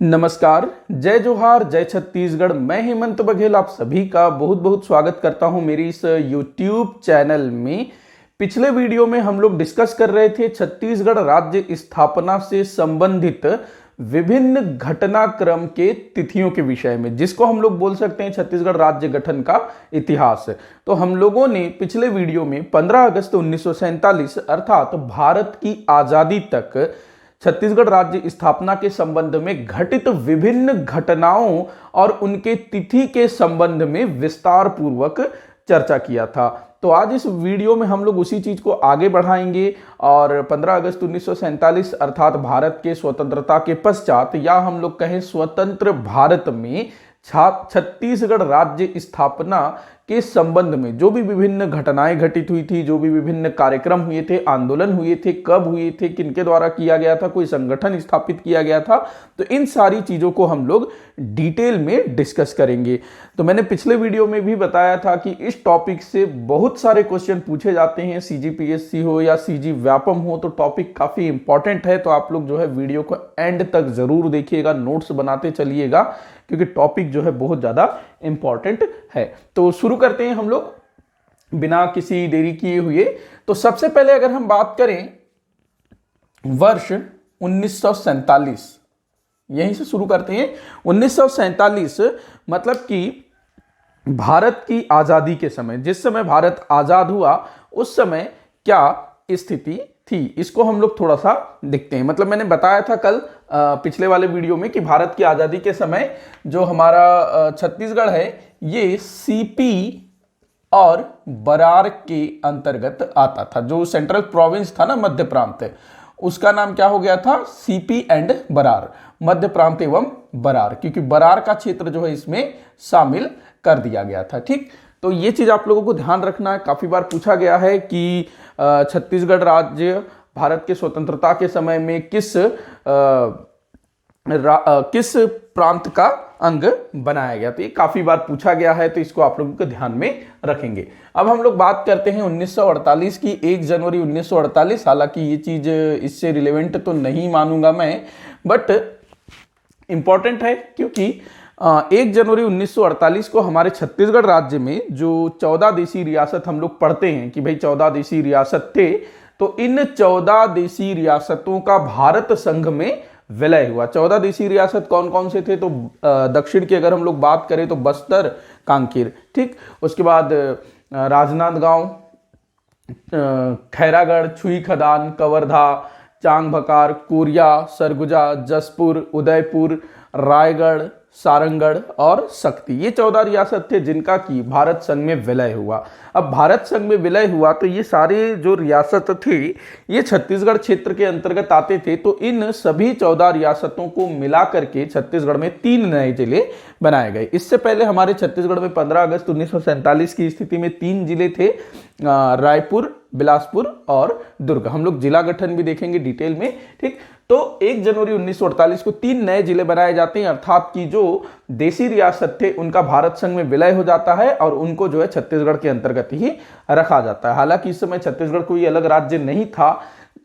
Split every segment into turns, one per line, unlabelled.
नमस्कार, जय जोहार, जय छत्तीसगढ़। मैं हेमंत बघेल आप सभी का बहुत बहुत स्वागत करता हूं मेरी इस YouTube चैनल में। पिछले वीडियो में हम लोग डिस्कस कर रहे थे छत्तीसगढ़ राज्य स्थापना से संबंधित विभिन्न घटनाक्रम के तिथियों के विषय में, जिसको हम लोग बोल सकते हैं छत्तीसगढ़ राज्य गठन का इतिहास। तो हम लोगों ने पिछले वीडियो में 15 अगस्त 1947 अर्थात भारत की आजादी तक छत्तीसगढ़ राज्य स्थापना के संबंध में घटित विभिन्न घटनाओं और उनके तिथि के संबंध में विस्तार पूर्वक चर्चा किया था। तो आज इस वीडियो में हम लोग उसी चीज को आगे बढ़ाएंगे और 15 अगस्त 1947 अर्थात भारत के स्वतंत्रता के पश्चात, या हम लोग कहें स्वतंत्र भारत में छत्तीसगढ़ राज्य स्थापना के संबंध में जो भी विभिन्न घटनाएं घटित हुई थी, जो भी विभिन्न कार्यक्रम हुए थे, आंदोलन हुए थे, कब हुए थे, किनके द्वारा किया गया था, कोई संगठन स्थापित किया गया था, तो इन सारी चीजों को हम लोग डिटेल में डिस्कस करेंगे। तो मैंने पिछले वीडियो में भी बताया था कि इस टॉपिक से बहुत सारे क्वेश्चन पूछे जाते हैं, CGPSC हो या CG व्यापम हो, तो टॉपिक काफी इंपॉर्टेंट है। तो आप लोग जो है वीडियो को एंड तक जरूर देखिएगा, नोट्स बनाते चलिएगा, क्योंकि टॉपिक जो है बहुत ज्यादा इंपॉर्टेंट है। तो शुरू करते हैं हम लोग बिना किसी देरी किए हुए। तो सबसे पहले अगर हम बात करें वर्ष 1947, यहीं से शुरू करते हैं। 1947 मतलब कि भारत की आजादी के समय, जिस समय भारत आजाद हुआ उस समय क्या स्थिति थी, इसको हम लोग थोड़ा सा देखते हैं। मतलब मैंने बताया था कल पिछले वाले वीडियो में कि भारत की आजादी के समय जो हमारा छत्तीसगढ़ है ये CP और बरार के अंतर्गत आता था। जो सेंट्रल प्रोविंस था ना, मध्य प्रांत, उसका नाम क्या हो गया था? CP एंड बरार, मध्य प्रांत एवं बरार, क्योंकि बरार का क्षेत्र जो है इसमें शामिल कर दिया गया था। ठीक, तो ये चीज आप लोगों को ध्यान रखना है। काफी बार पूछा गया है कि छत्तीसगढ़ राज्य भारत के स्वतंत्रता के समय में किस प्रांत का अंग बनाया गया, तो ये काफी बार पूछा गया है, तो इसको आप लोगों को ध्यान में रखेंगे। अब हम लोग बात करते हैं 1948 की, 1 जनवरी 1948। हालांकि ये चीज इससे रिलेवेंट तो नहीं मानूंगा मैं, बट इंपॉर्टेंट है, क्योंकि 1 जनवरी 1948 को हमारे छत्तीसगढ़ राज्य में जो 14 देशी रियासत हम लोग पढ़ते हैं कि भाई 14 देशी रियासत थे, तो इन 14 देशी रियासतों का भारत संघ में विलय हुआ। 14 देशी रियासत कौन कौन से थे? तो दक्षिण की अगर हम लोग बात करें तो बस्तर, कांकेर, ठीक, उसके बाद राजनांदगांव, खैरागढ़, छुई खदान, कवर्धा, चांगभकार, कोरिया, सरगुजा, जसपुर, उदयपुर, रायगढ़, सारंगढ़ और शक्ति, ये 14 रियासत थे जिनका की भारत संघ में विलय हुआ। अब भारत संघ में विलय हुआ तो ये सारे जो रियासत थे ये छत्तीसगढ़ क्षेत्र के अंतर्गत आते थे। तो इन सभी 14 रियासतों को मिला करके छत्तीसगढ़ में 3 नए जिले बनाए गए। इससे पहले हमारे छत्तीसगढ़ में 15 अगस्त 1947 की स्थिति में 3 जिले थे, रायपुर, बिलासपुर और दुर्ग। हम लोग जिला गठन भी देखेंगे डिटेल में। ठीक, तो 1 जनवरी 1948 को 3 नए जिले बनाए जाते हैं, अर्थात कि जो देशी रियासत थे उनका भारत संघ में विलय हो जाता है और उनको जो है छत्तीसगढ़ के अंतर्गत ही रखा जाता है। हालांकि इस समय छत्तीसगढ़ कोई अलग राज्य नहीं था,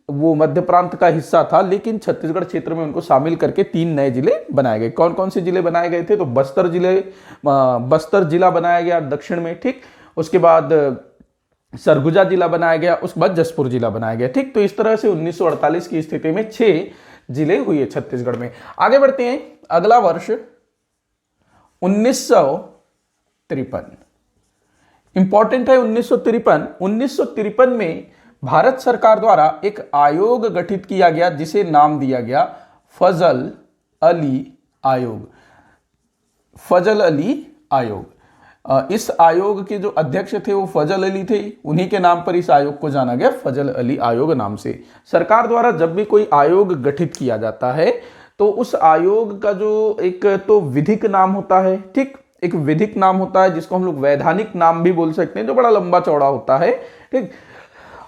वो मध्य प्रांत का हिस्सा था, लेकिन छत्तीसगढ़ क्षेत्र में उनको शामिल करके 3 नए जिले बनाए गए। कौन कौन से जिले बनाए गए थे? तो बस्तर जिला बनाया गया दक्षिण में, ठीक, उसके बाद सरगुजा जिला बनाया गया, उसके बाद जसपुर जिला बनाया गया। ठीक, तो इस तरह से 1948 की स्थिति में 6 जिले हुए छत्तीसगढ़ में। आगे बढ़ते हैं, अगला वर्ष 1953 इंपॉर्टेंट है। 1953 में भारत सरकार द्वारा एक आयोग गठित किया गया जिसे नाम दिया गया फजल अली आयोग। फजल अली आयोग, इस आयोग के जो अध्यक्ष थे वो फजल अली थे, उन्हीं के नाम पर इस आयोग को जाना गया फजल अली आयोग नाम से। सरकार द्वारा जब भी कोई आयोग गठित किया जाता है तो उस आयोग का जो एक तो विधिक नाम होता है, ठीक, एक विधिक नाम होता है जिसको हम लोग वैधानिक नाम भी बोल सकते हैं, जो बड़ा लंबा चौड़ा होता है, ठीक,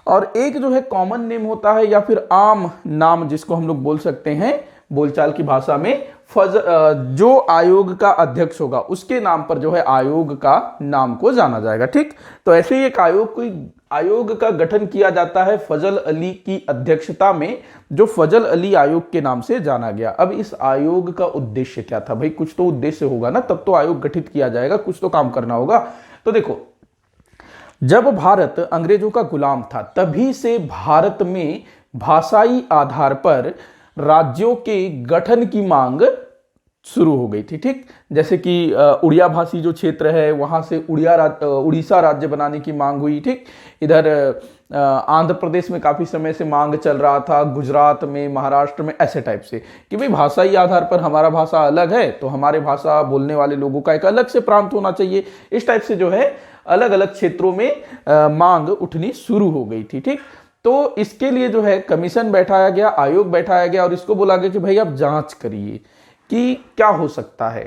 और एक जो है कॉमन नेम होता है या फिर आम नाम जिसको हम लोग बोल सकते हैं बोलचाल की भाषा में जो आयोग का अध्यक्ष होगा उसके नाम पर जो है आयोग का नाम को जाना जाएगा। ठीक, तो ऐसे ही एक आयोग कोई आयोग का गठन किया जाता है फजल अली की अध्यक्षता में, जो फजल अली आयोग के नाम से जाना गया। अब इस आयोग का उद्देश्य क्या था भाई? कुछ तो उद्देश्य होगा ना, तब तो आयोग गठित किया जाएगा, कुछ तो काम करना होगा। तो देखो, जब भारत अंग्रेजों का गुलाम था तभी से भारत में भाषाई आधार पर राज्यों के गठन की मांग शुरू हो गई थी। ठीक, जैसे कि उड़िया भाषी जो क्षेत्र है वहां से उड़ीसा राज्य बनाने की मांग हुई। ठीक, इधर आंध्र प्रदेश में काफी समय से मांग चल रहा था, गुजरात में, महाराष्ट्र में, ऐसे टाइप से कि भाई भाषाई आधार पर हमारा भाषा अलग है तो हमारे भाषा बोलने वाले लोगों का एक अलग से प्रांत होना चाहिए। इस टाइप से जो है अलग अलग क्षेत्रों में मांग उठनी शुरू हो गई थी। ठीक, तो इसके लिए जो है कमीशन बैठाया गया, आयोग बैठाया गया और इसको बोला गया कि भाई आप जांच करिए कि क्या हो सकता है,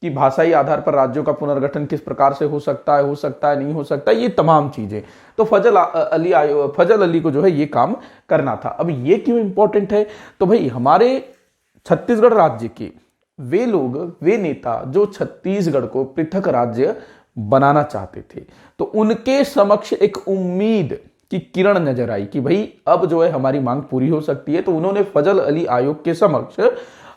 कि भाषाई आधार पर राज्यों का पुनर्गठन किस प्रकार से हो सकता है, नहीं हो सकता, ये तमाम चीजें। तो फजल अली को जो है ये काम करना था। अब ये क्यों इंपॉर्टेंट है? तो भाई हमारे छत्तीसगढ़ राज्य के वे लोग, वे नेता जो छत्तीसगढ़ को पृथक राज्य बनाना चाहते थे, तो उनके समक्ष एक उम्मीद की किरण नजर आई कि भाई अब जो है हमारी मांग पूरी हो सकती है। तो उन्होंने फजल अली आयोग के समक्ष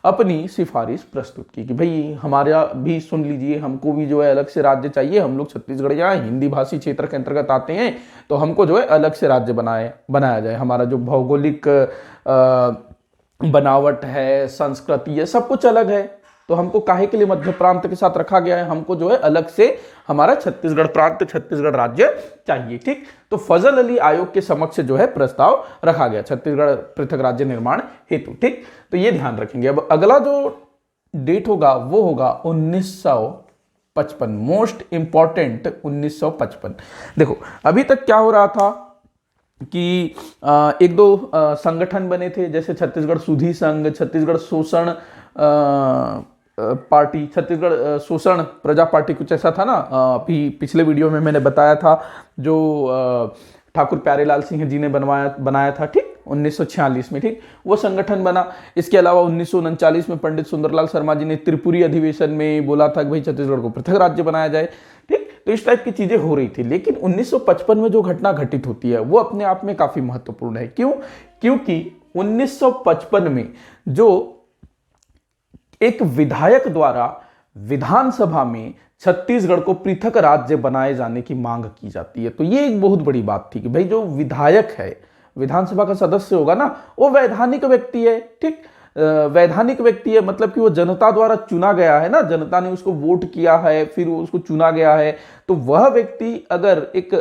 अपनी सिफारिश प्रस्तुत की कि भाई हमारा भी सुन लीजिए, हमको भी जो है अलग से राज्य चाहिए, हम लोग छत्तीसगढ़ यहाँ हिंदी भाषी क्षेत्र के अंतर्गत आते हैं, तो हमको जो है अलग से राज्य बनाया जाए। हमारा जो भौगोलिक बनावट है, संस्कृति है, सब कुछ अलग है, तो हमको काहे के लिए मध्य प्रांत के साथ रखा गया है? हमको जो है अलग से हमारा छत्तीसगढ़ प्रांत, छत्तीसगढ़ राज्य चाहिए। ठीक, तो फजल अली आयोग के समक्ष जो है प्रस्ताव रखा गया छत्तीसगढ़ पृथक राज्य निर्माण हेतु। ठीक, तो ये ध्यान रखेंगे। अब अगला जो डेट होगा वो होगा 1955, मोस्ट इंपॉर्टेंट 1955। देखो, अभी तक क्या हो रहा था कि एक दो संगठन बने थे, जैसे छत्तीसगढ़ सुधी संघ, छत्तीसगढ़ शोषण पार्टी, छत्तीसगढ़ शोषण प्रजा पार्टी, कुछ ऐसा था ना। अभी पिछले वीडियो में मैंने बताया था, जो ठाकुर प्यारेलाल सिंह जी ने बनाया था। ठीक, 1946 में। ठीक, वो संगठन बना। इसके अलावा 1939 में पंडित सुंदरलाल शर्मा जी ने त्रिपुरी अधिवेशन में बोला था कि भाई छत्तीसगढ़ को पृथक राज्य बनाया जाए। ठीक, तो इस टाइप की चीजें हो रही थी। लेकिन 1955 में जो घटना घटित होती है वो अपने आप में काफी महत्वपूर्ण है। क्यों? क्योंकि 1955 में जो एक विधायक द्वारा विधानसभा में छत्तीसगढ़ को पृथक राज्य बनाए जाने की मांग की जाती है। तो ये एक बहुत बड़ी बात थी कि भाई जो विधायक है, विधानसभा का सदस्य होगा ना, वो वैधानिक व्यक्ति है। ठीक, वैधानिक व्यक्ति है मतलब कि वो जनता द्वारा चुना गया है ना, जनता ने उसको वोट किया है, फिर उसको चुना गया है। तो वह व्यक्ति अगर एक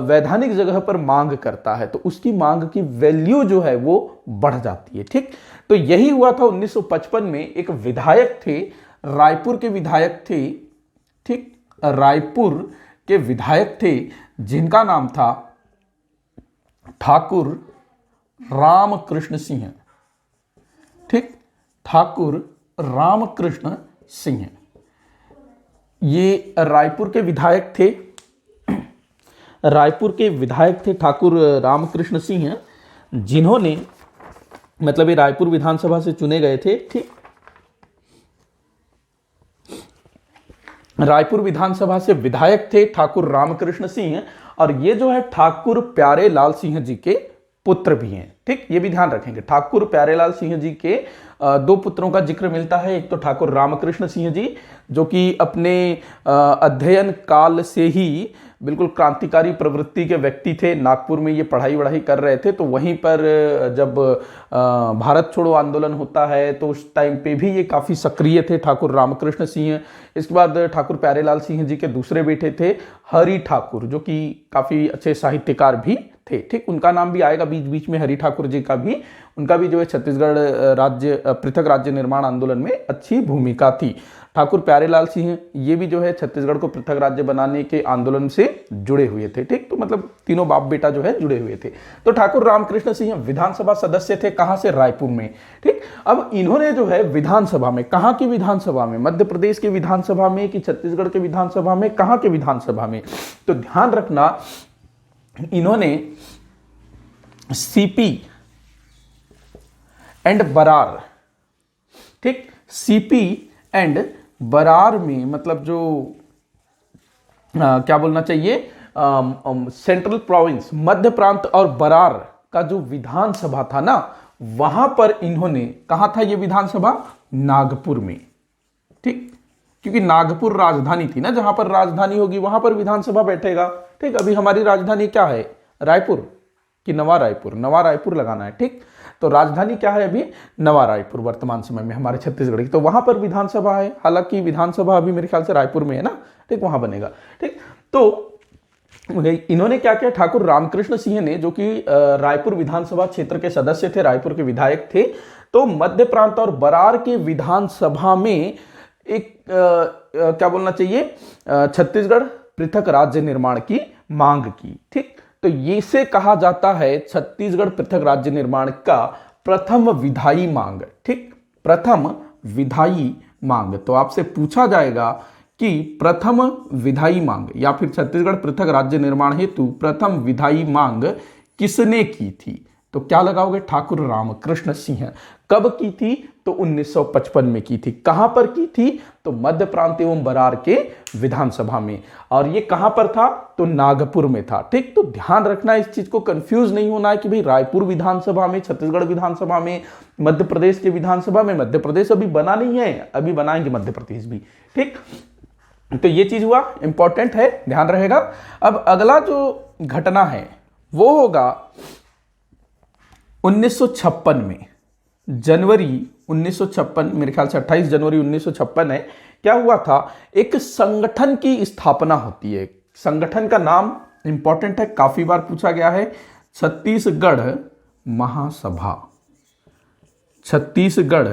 वैधानिक जगह पर मांग करता है तो उसकी मांग की वैल्यू जो है वो बढ़ जाती है। ठीक, तो यही हुआ था 1955 में। एक विधायक थे, रायपुर के विधायक थे। ठीक, रायपुर के विधायक थे जिनका नाम था ठाकुर रामकृष्ण सिंह। ठीक, ठाकुर रामकृष्ण सिंह ये रायपुर के विधायक थे। रायपुर के विधायक थे ठाकुर रामकृष्ण सिंह, जिन्होंने मतलब ये रायपुर विधानसभा से चुने गए थे। ठीक, रायपुर विधानसभा से विधायक थे ठाकुर रामकृष्ण सिंह, और ये जो है ठाकुर प्यारेलाल सिंह जी के पुत्र भी हैं। ठीक, ये भी ध्यान रखेंगे। ठाकुर प्यारेलाल सिंह जी के दो पुत्रों का जिक्र मिलता है। एक तो ठाकुर रामकृष्ण सिंह जी, जो कि अपने अध्ययन काल से ही बिल्कुल क्रांतिकारी प्रवृत्ति के व्यक्ति थे। नागपुर में ये पढ़ाई वढ़ाई कर रहे थे, तो वहीं पर जब भारत छोड़ो आंदोलन होता है तो उस टाइम पे भी ये काफ़ी सक्रिय थे, ठाकुर रामकृष्ण सिंह। इसके बाद ठाकुर प्यारेलाल सिंह जी के दूसरे बेटे थे हरि ठाकुर, जो कि काफ़ी अच्छे साहित्यकार भी थे। ठीक, उनका नाम भी आएगा बीच बीच में, हरि ठाकुर जी का भी, उनका भी जो है छत्तीसगढ़ राज्य पृथक राज्य निर्माण आंदोलन में अच्छी भूमिका थी। ठाकुर प्यारेलाल सिंह ये भी जो है छत्तीसगढ़ को पृथक राज्य बनाने के आंदोलन से जुड़े हुए थे। ठीक, तो मतलब तीनों बाप बेटा जो है जुड़े हुए थे। तो ठाकुर रामकृष्ण सिंह विधानसभा सदस्य थे, कहां से? रायपुर में। ठीक, अब इन्होंने जो है विधानसभा में, कहां की विधानसभा में? मध्य प्रदेश की विधानसभा में कि छत्तीसगढ़ के विधानसभा में? कहां के विधानसभा में? तो ध्यान रखना, इन्होंने सीपी एंड बरार, ठीक, सीपी एंड बरार में, मतलब जो क्या बोलना चाहिए, सेंट्रल प्रोविंस, मध्य प्रांत और बरार का जो विधानसभा था ना, वहां पर इन्होंने, कहा था ये विधानसभा? नागपुर में, ठीक, क्योंकि नागपुर राजधानी थी ना, जहां पर राजधानी होगी वहां पर विधानसभा बैठेगा। ठीक, अभी हमारी राजधानी क्या है? रायपुर कि नवा रायपुर? नवा रायपुर लगाना है। ठीक, तो राजधानी क्या है अभी? नवा रायपुर वर्तमान समय में हमारे छत्तीसगढ़ की, तो वहां पर विधानसभा है। हालांकि विधानसभा अभी मेरे ख्याल से रायपुर में है ना, ठीक, वहां बनेगा। ठीक, तो इन्होंने क्या किया? ठाकुर रामकृष्ण सिंह ने, जो कि रायपुर विधानसभा क्षेत्र के सदस्य थे, रायपुर के विधायक थे, तो मध्य प्रांत और बरार के विधानसभा में एक क्या बोलना चाहिए, छत्तीसगढ़ पृथक राज्य निर्माण की मांग की। ठीक, तो ये से कहा जाता है छत्तीसगढ़ पृथक राज्य निर्माण का प्रथम विधायी मांग। ठीक, प्रथम विधायी मांग। तो आपसे पूछा जाएगा कि प्रथम विधायी मांग या फिर छत्तीसगढ़ पृथक राज्य निर्माण हेतु प्रथम विधायी मांग किसने की थी? तो क्या लगाओगे? ठाकुर रामकृष्ण सिंह। कब की थी? तो 1955 में की थी। कहां पर की थी? तो मध्य प्रांत एवं बरार के विधानसभा में। और ये कहां पर था? तो नागपुर में था। ठीक, तो ध्यान रखना, इस चीज को कंफ्यूज नहीं होना है कि भाई रायपुर विधानसभा में, छत्तीसगढ़ विधानसभा में, मध्य प्रदेश के विधानसभा में। मध्य प्रदेश अभी बना नहीं है, अभी बनाएंगे मध्य प्रदेश भी। ठीक, तो ये चीज हुआ, इंपॉर्टेंट है, ध्यान रहेगा। अब अगला जो घटना है वो होगा 1956 में, जनवरी 1956, मेरे ख्याल से 28 जनवरी 1956 है। क्या हुआ था? एक संगठन की स्थापना होती है। संगठन का नाम इंपॉर्टेंट है, काफी बार पूछा गया है, छत्तीसगढ़ महासभा। छत्तीसगढ़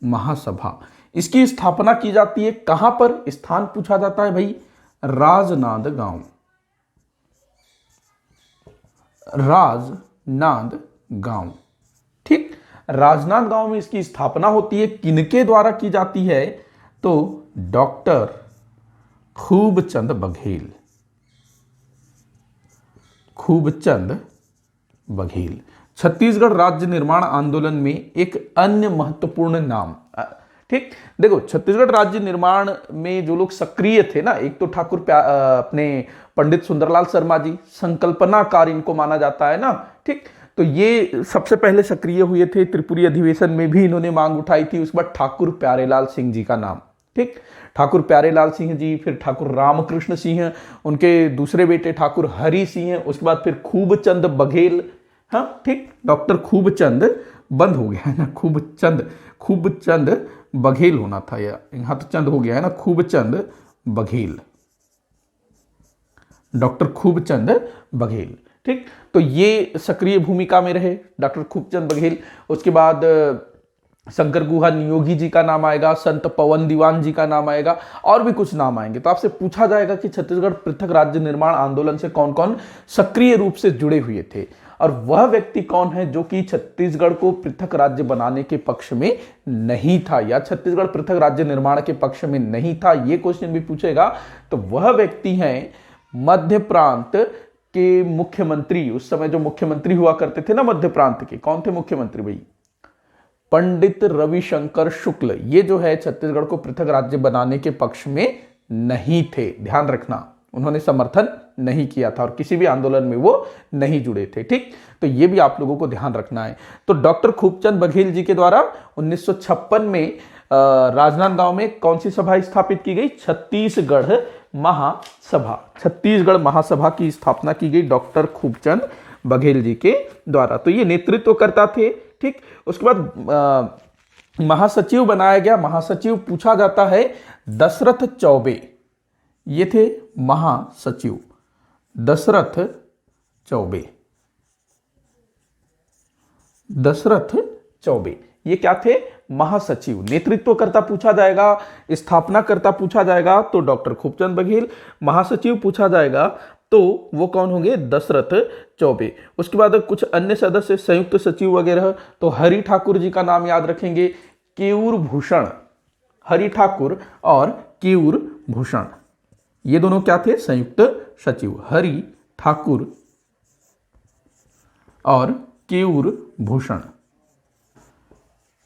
महासभा, इसकी स्थापना की जाती है। कहां पर? स्थान पूछा जाता है भाई, राजनांदगांव। राजनांदगांव, ठीक, राजनांदगांव में इसकी स्थापना होती है। किनके द्वारा की जाती है? तो डॉक्टर खूबचंद बघेल। खूबचंद बघेल। छत्तीसगढ़ राज्य निर्माण आंदोलन में एक अन्य महत्वपूर्ण नाम। ठीक, देखो, छत्तीसगढ़ राज्य निर्माण में जो लोग सक्रिय थे ना, एक तो ठाकुर अपने पंडित सुंदरलाल शर्मा जी, संकल्पनाकार इनको माना जाता है ना। ठीक, तो ये सबसे पहले सक्रिय हुए थे। त्रिपुरी अधिवेशन में भी इन्होंने मांग उठाई थी। उसके बाद ठाकुर प्यारेलाल सिंह जी का नाम, ठीक, ठाकुर प्यारेलाल सिंह जी, फिर ठाकुर रामकृष्ण सिंह, उनके दूसरे बेटे ठाकुर हरि सिंह, उसके बाद फिर खूबचंद बघेल। हाँ, ठीक, डॉक्टर खूबचंद, बंद हो गया है ना, खूबचंद बघेल होना था, या यहां तो चंद हो गया है ना, खूबचंद बघेल, डॉक्टर खूबचंद बघेल। ठीक, तो ये सक्रिय भूमिका में रहे डॉक्टर खूबचंद बघेल। उसके बाद शंकर गुहा नियोगी जी का नाम आएगा, संत पवन दीवान जी का नाम आएगा, और भी कुछ नाम आएंगे। तो आपसे पूछा जाएगा कि छत्तीसगढ़ पृथक राज्य निर्माण आंदोलन से कौन कौन सक्रिय रूप से जुड़े हुए थे, और वह व्यक्ति कौन है जो कि छत्तीसगढ़ को पृथक राज्य बनाने के पक्ष में नहीं था, या छत्तीसगढ़ पृथक राज्य निर्माण के पक्ष में नहीं था, ये क्वेश्चन भी पूछेगा। तो वह व्यक्ति हैं मध्य प्रांत के मुख्यमंत्री, उस समय जो मुख्यमंत्री हुआ करते थे ना मध्य प्रांत के, कौन थे मुख्यमंत्री भाई? पंडित रविशंकर शुक्ल। ये जो है छत्तीसगढ़ को पृथक राज्य बनाने के पक्ष में नहीं थे, ध्यान रखना, उन्होंने समर्थन नहीं किया था और किसी भी आंदोलन में वो नहीं जुड़े थे। ठीक, तो ये भी आप लोगों को ध्यान रखना है। तो डॉक्टर खूबचंद बघेल जी के द्वारा 1956 में राजनांदगांव में कौन सी सभा स्थापित की गई? छत्तीसगढ़ महासभा। छत्तीसगढ़ महासभा की स्थापना की गई डॉक्टर खूबचंद बघेल जी के द्वारा। तो ये नेतृत्वकर्ता थे। ठीक, उसके बाद महासचिव बनाया गया। महासचिव पूछा जाता है दशरथ चौबे, ये थे महासचिव दशरथ चौबे। दशरथ चौबे ये क्या थे? महासचिव। नेतृत्वकर्ता पूछा जाएगा, स्थापनाकर्ता पूछा जाएगा तो डॉक्टर खूबचंद बघेल, महासचिव पूछा जाएगा तो वो कौन होंगे? दशरथ चौबे। उसके बाद कुछ अन्य सदस्य, संयुक्त सचिव वगैरह, तो हरि ठाकुर जी का नाम याद रखेंगे, केयूर भूषण, हरि ठाकुर और केयूर भूषण, ये दोनों क्या थे? संयुक्त सचिव, हरि ठाकुर और केयूर भूषण।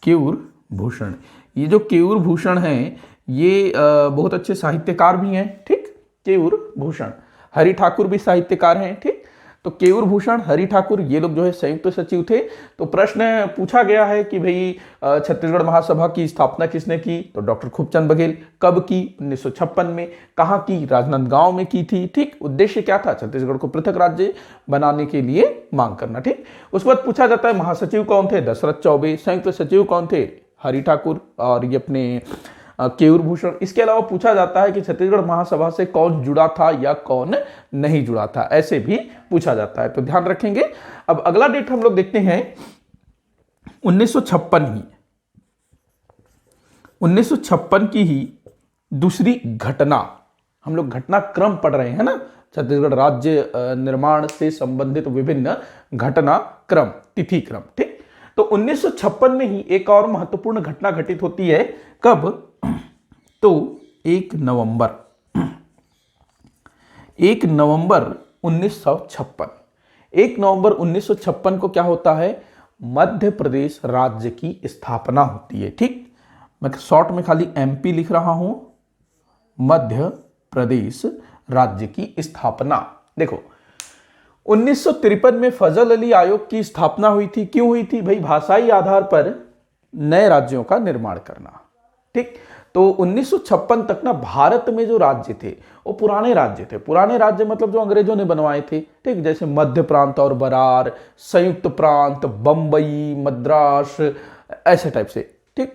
केयूर भूषण, ये जो केयूर भूषण हैं ये बहुत अच्छे साहित्यकार भी हैं। ठीक, केयूर भूषण। हरि ठाकुर भी साहित्यकार हैं, ठीक। तो केयूर भूषण, हरि ठाकुर, ये लोग जो है संयुक्त सचिव थे। तो प्रश्न पूछा गया है कि भाई छत्तीसगढ़ महासभा की स्थापना किसने की, तो डॉक्टर खूबचंद बघेल। कब की, 1956 में। कहाँ की, राजनांदगांव में की थी, ठीक। उद्देश्य क्या था, छत्तीसगढ़ को पृथक राज्य बनाने के लिए मांग करना, ठीक। उसके बाद पूछा जाता है महासचिव कौन थे, दशरथ चौबे। संयुक्त सचिव कौन थे, हरि ठाकुर और ये अपने केयूर भूषण। इसके अलावा पूछा जाता है कि छत्तीसगढ़ महासभा से कौन जुड़ा था या कौन नहीं जुड़ा था, ऐसे भी पूछा जाता है, तो ध्यान रखेंगे। अब अगला डेट हम लोग देखते हैं 1956 ही, 1956 की ही दूसरी घटना। हम लोग घटनाक्रम पढ़ रहे हैं ना, छत्तीसगढ़ राज्य निर्माण से संबंधित विभिन्न घटनाक्रम, तिथि क्रम, ठीक। तो 1956 में ही एक और महत्वपूर्ण घटना घटित होती है। कब, तो 1 नवंबर 1956। 1 नवंबर 1956 को क्या होता है, मध्य प्रदेश राज्य की स्थापना होती है, ठीक। मैं शॉर्ट में खाली एमपी लिख रहा हूं, मध्य प्रदेश राज्य की स्थापना। देखो 1953 में फजल अली आयोग की स्थापना हुई थी। क्यों हुई थी भाई, भाषाई आधार पर नए राज्यों का निर्माण करना, ठीक। तो 1956 तक ना भारत में जो राज्य थे वो पुराने राज्य थे। पुराने राज्य मतलब जो अंग्रेजों ने बनवाए थे, ठीक। जैसे मध्य प्रांत और बरार, संयुक्त प्रांत, बंबई, मद्रास, ऐसे टाइप से, ठीक।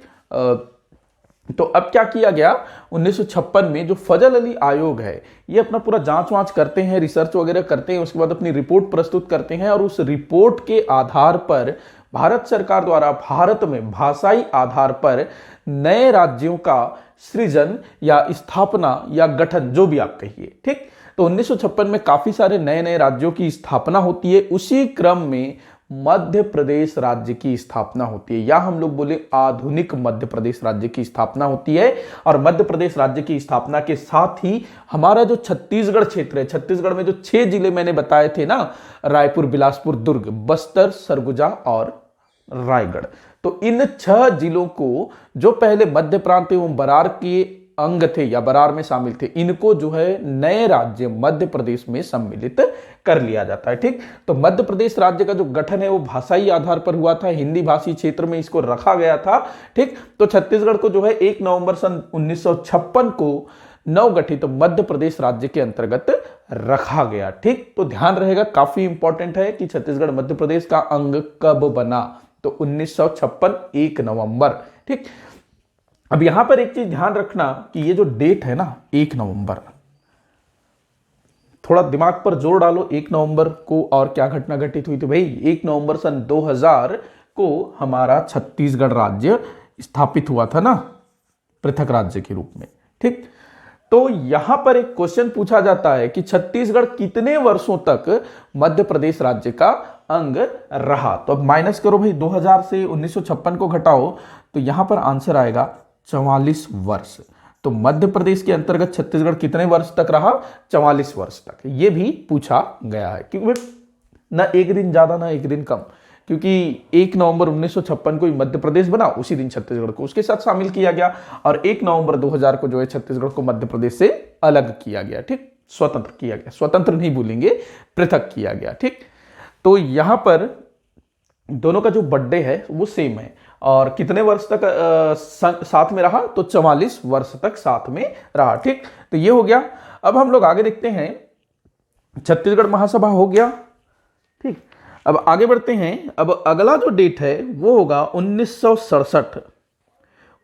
तो अब क्या किया गया, 1956 में जो फजल अली आयोग है ये अपना पूरा जांच वांच करते हैं, रिसर्च वगैरह करते हैं, उसके बाद अपनी रिपोर्ट प्रस्तुत करते हैं और उस रिपोर्ट के आधार पर भारत सरकार द्वारा भारत में भाषाई आधार पर नए राज्यों का सृजन या स्थापना या गठन, जो भी आप कहिए, ठीक। तो 1956 में काफी सारे नए नए राज्यों की स्थापना होती है। उसी क्रम में मध्य प्रदेश राज्य की स्थापना होती है, या हम लोग बोले आधुनिक मध्य प्रदेश राज्य की स्थापना होती है। और मध्य प्रदेश राज्य की स्थापना के साथ ही हमारा जो छत्तीसगढ़ क्षेत्र है, छत्तीसगढ़ में जो 6 जिले मैंने बताए थे ना, रायपुर, बिलासपुर, दुर्ग, बस्तर, सरगुजा और रायगढ़, तो इन 6 जिलों को जो पहले मध्य प्रांत एवं बरार के अंग थे या बरार में शामिल थे, इनको जो है नए राज्य मध्य प्रदेश में सम्मिलित कर लिया जाता है, ठीक। तो मध्य प्रदेश राज्य का जो गठन है वो भाषाई आधार पर हुआ था, हिंदी भाषी क्षेत्र में इसको रखा गया था, ठीक। तो छत्तीसगढ़ को जो है 1 नवंबर सन 1956 को नवगठित मध्य प्रदेश राज्य के अंतर्गत रखा गया, ठीक। तो ध्यान रहेगा, काफी इंपॉर्टेंट है कि छत्तीसगढ़ मध्य प्रदेश का अंग कब बना, तो 1956 1 नवंबर, ठीक। अब यहां पर एक चीज ध्यान रखना कि ये जो डेट है ना 1 नवंबर, थोड़ा दिमाग पर जोर डालो। 1 नवंबर को और क्या घटना घटित हुई थी भाई, 1 नवंबर सन 2000 को हमारा छत्तीसगढ़ राज्य स्थापित हुआ था ना, पृथक राज्य के रूप में, ठीक। तो यहां पर एक क्वेश्चन पूछा जाता है कि छत्तीसगढ़ कितने वर्षों तक मध्य प्रदेश राज्य का अंग रहा। तो अब माइनस करो भाई, 2000 से 1956 को घटाओ, तो यहां पर आंसर आएगा 44 वर्ष। तो मध्य प्रदेश के अंतर्गत छत्तीसगढ़ कितने वर्ष तक रहा, 44 वर्ष तक। ये भी पूछा गया है, क्योंकि ना एक दिन ज्यादा ना एक दिन कम, क्योंकि 1 नवंबर 1956 को मध्य प्रदेश बना, उसी दिन छत्तीसगढ़ को उसके साथ शामिल किया गया, और 1 नवंबर 2000 को जो है छत्तीसगढ़ को मध्य प्रदेश से अलग किया गया, ठीक, स्वतंत्र किया गया। स्वतंत्र नहीं बोलेंगे, पृथक किया गया, ठीक। तो यहां पर दोनों का जो बर्थडे है वो सेम है, और कितने वर्ष तक साथ में रहा, तो 44 वर्ष तक साथ में रहा, ठीक। तो ये हो गया। अब हम लोग आगे देखते हैं, छत्तीसगढ़ महासभा हो गया, ठीक। अब आगे बढ़ते हैं। अब अगला जो डेट है वो होगा 1967।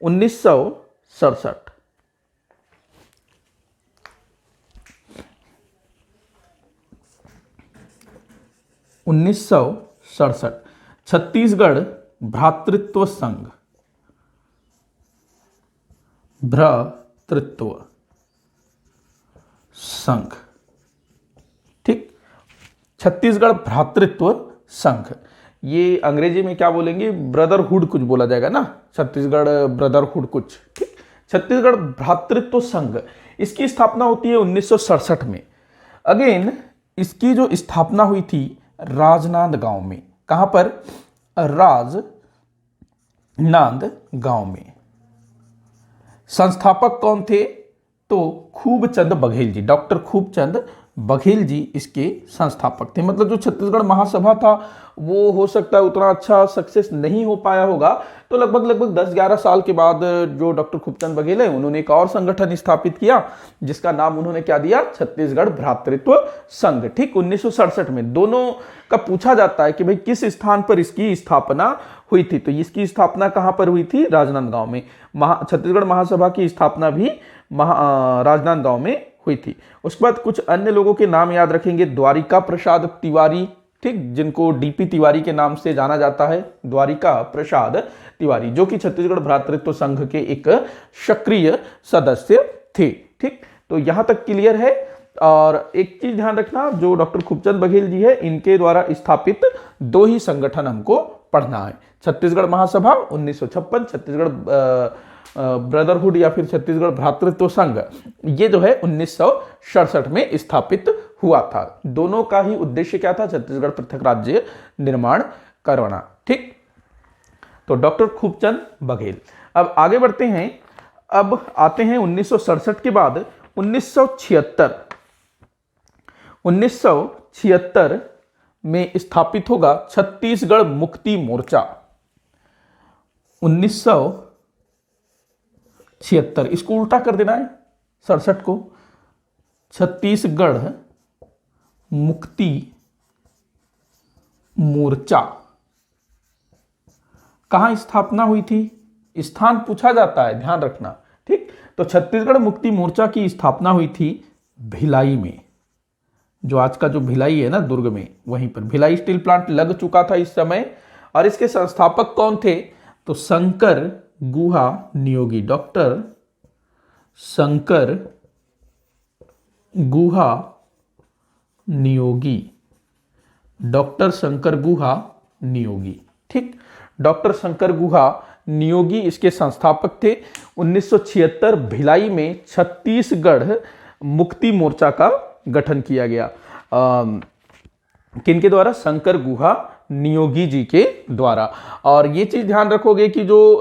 1967 1967 छत्तीसगढ़ भ्रातृत्व संघ, भ्रातृत्व संघ, ठीक। छत्तीसगढ़ भ्रातृत्व संघ, ये अंग्रेजी में क्या बोलेंगे, ब्रदरहुड कुछ बोला जाएगा ना, छत्तीसगढ़ ब्रदरहुड कुछ, ठीक। छत्तीसगढ़ भ्रातृत्व संघ, इसकी स्थापना होती है 1967 में। अगेन इसकी जो स्थापना हुई थी राजनांदगांव में। कहां पर, राजनांदगांव में। संस्थापक कौन थे, तो खूबचंद बघेल जी, डॉक्टर खूबचंद बघेल जी इसके संस्थापक थे। मतलब जो छत्तीसगढ़ महासभा था वो हो सकता है उतना अच्छा सक्सेस नहीं हो पाया होगा, तो लगभग 10-11 साल के बाद जो डॉक्टर खूबचंद बघेल है उन्होंने एक और संगठन स्थापित किया, जिसका नाम उन्होंने क्या दिया, छत्तीसगढ़ भ्रातृत्व संघ। ठीक 1967 में। दोनों का पूछा जाता है कि भाई किस स्थान पर इसकी स्थापना हुई थी, तो इसकी स्थापना कहां पर हुई थी, राजनांदगांव में। छत्तीसगढ़ महासभा की स्थापना भी राजनांदगांव में हुई थी। उसके बाद कुछ अन्य लोगों के नाम याद रखेंगे, द्वारिका प्रसाद तिवारी, ठीक, जिनको डीपी तिवारी के नाम से जाना जाता है, द्वारिका प्रसाद तिवारी, जो कि छत्तीसगढ़ भ्रातृत्व संघ के एक सक्रिय सदस्य थे। ठीक, तो यहां तक क्लियर है। और एक चीज ध्यान रखना, जो डॉक्टर खूबचंद बघेल जी है इनके द्वारा स्थापित 2 ही संगठन हमको पढ़ना है, छत्तीसगढ़ महासभा 1956, छत्तीसगढ़ ब्रदरहुड या फिर छत्तीसगढ़ भ्रातृत्व संघ, ये जो है 1967 में स्थापित हुआ था। दोनों का ही उद्देश्य क्या था, छत्तीसगढ़ पृथक राज्य निर्माण करवाना। ठीक, तो डॉक्टर खूबचंद बघेल। अब आगे बढ़ते हैं, अब आते हैं 1967 के बाद 1976 में स्थापित होगा छत्तीसगढ़ मुक्ति मोर्चा। 1976, इसको उल्टा कर देना है 67 को, छत्तीसगढ़ मुक्ति मोर्चा। कहां स्थापना हुई थी, स्थान पूछा जाता है, ध्यान रखना। ठीक, तो छत्तीसगढ़ मुक्ति मोर्चा की स्थापना हुई थी भिलाई में, जो आज का जो भिलाई है ना दुर्ग में, वहीं पर भिलाई स्टील प्लांट लग चुका था इस समय। और इसके संस्थापक कौन थे, तो शंकर गुहा नियोगी, डॉक्टर शंकर गुहा नियोगी, डॉक्टर शंकर गुहा नियोगी। ठीक, डॉक्टर शंकर गुहा नियोगी इसके संस्थापक थे। 1976 भिलाई में छत्तीसगढ़ मुक्ति मोर्चा का गठन किया गया, किनके द्वारा, शंकर गुहा नियोगी जी के द्वारा। और ये चीज ध्यान रखोगे कि जो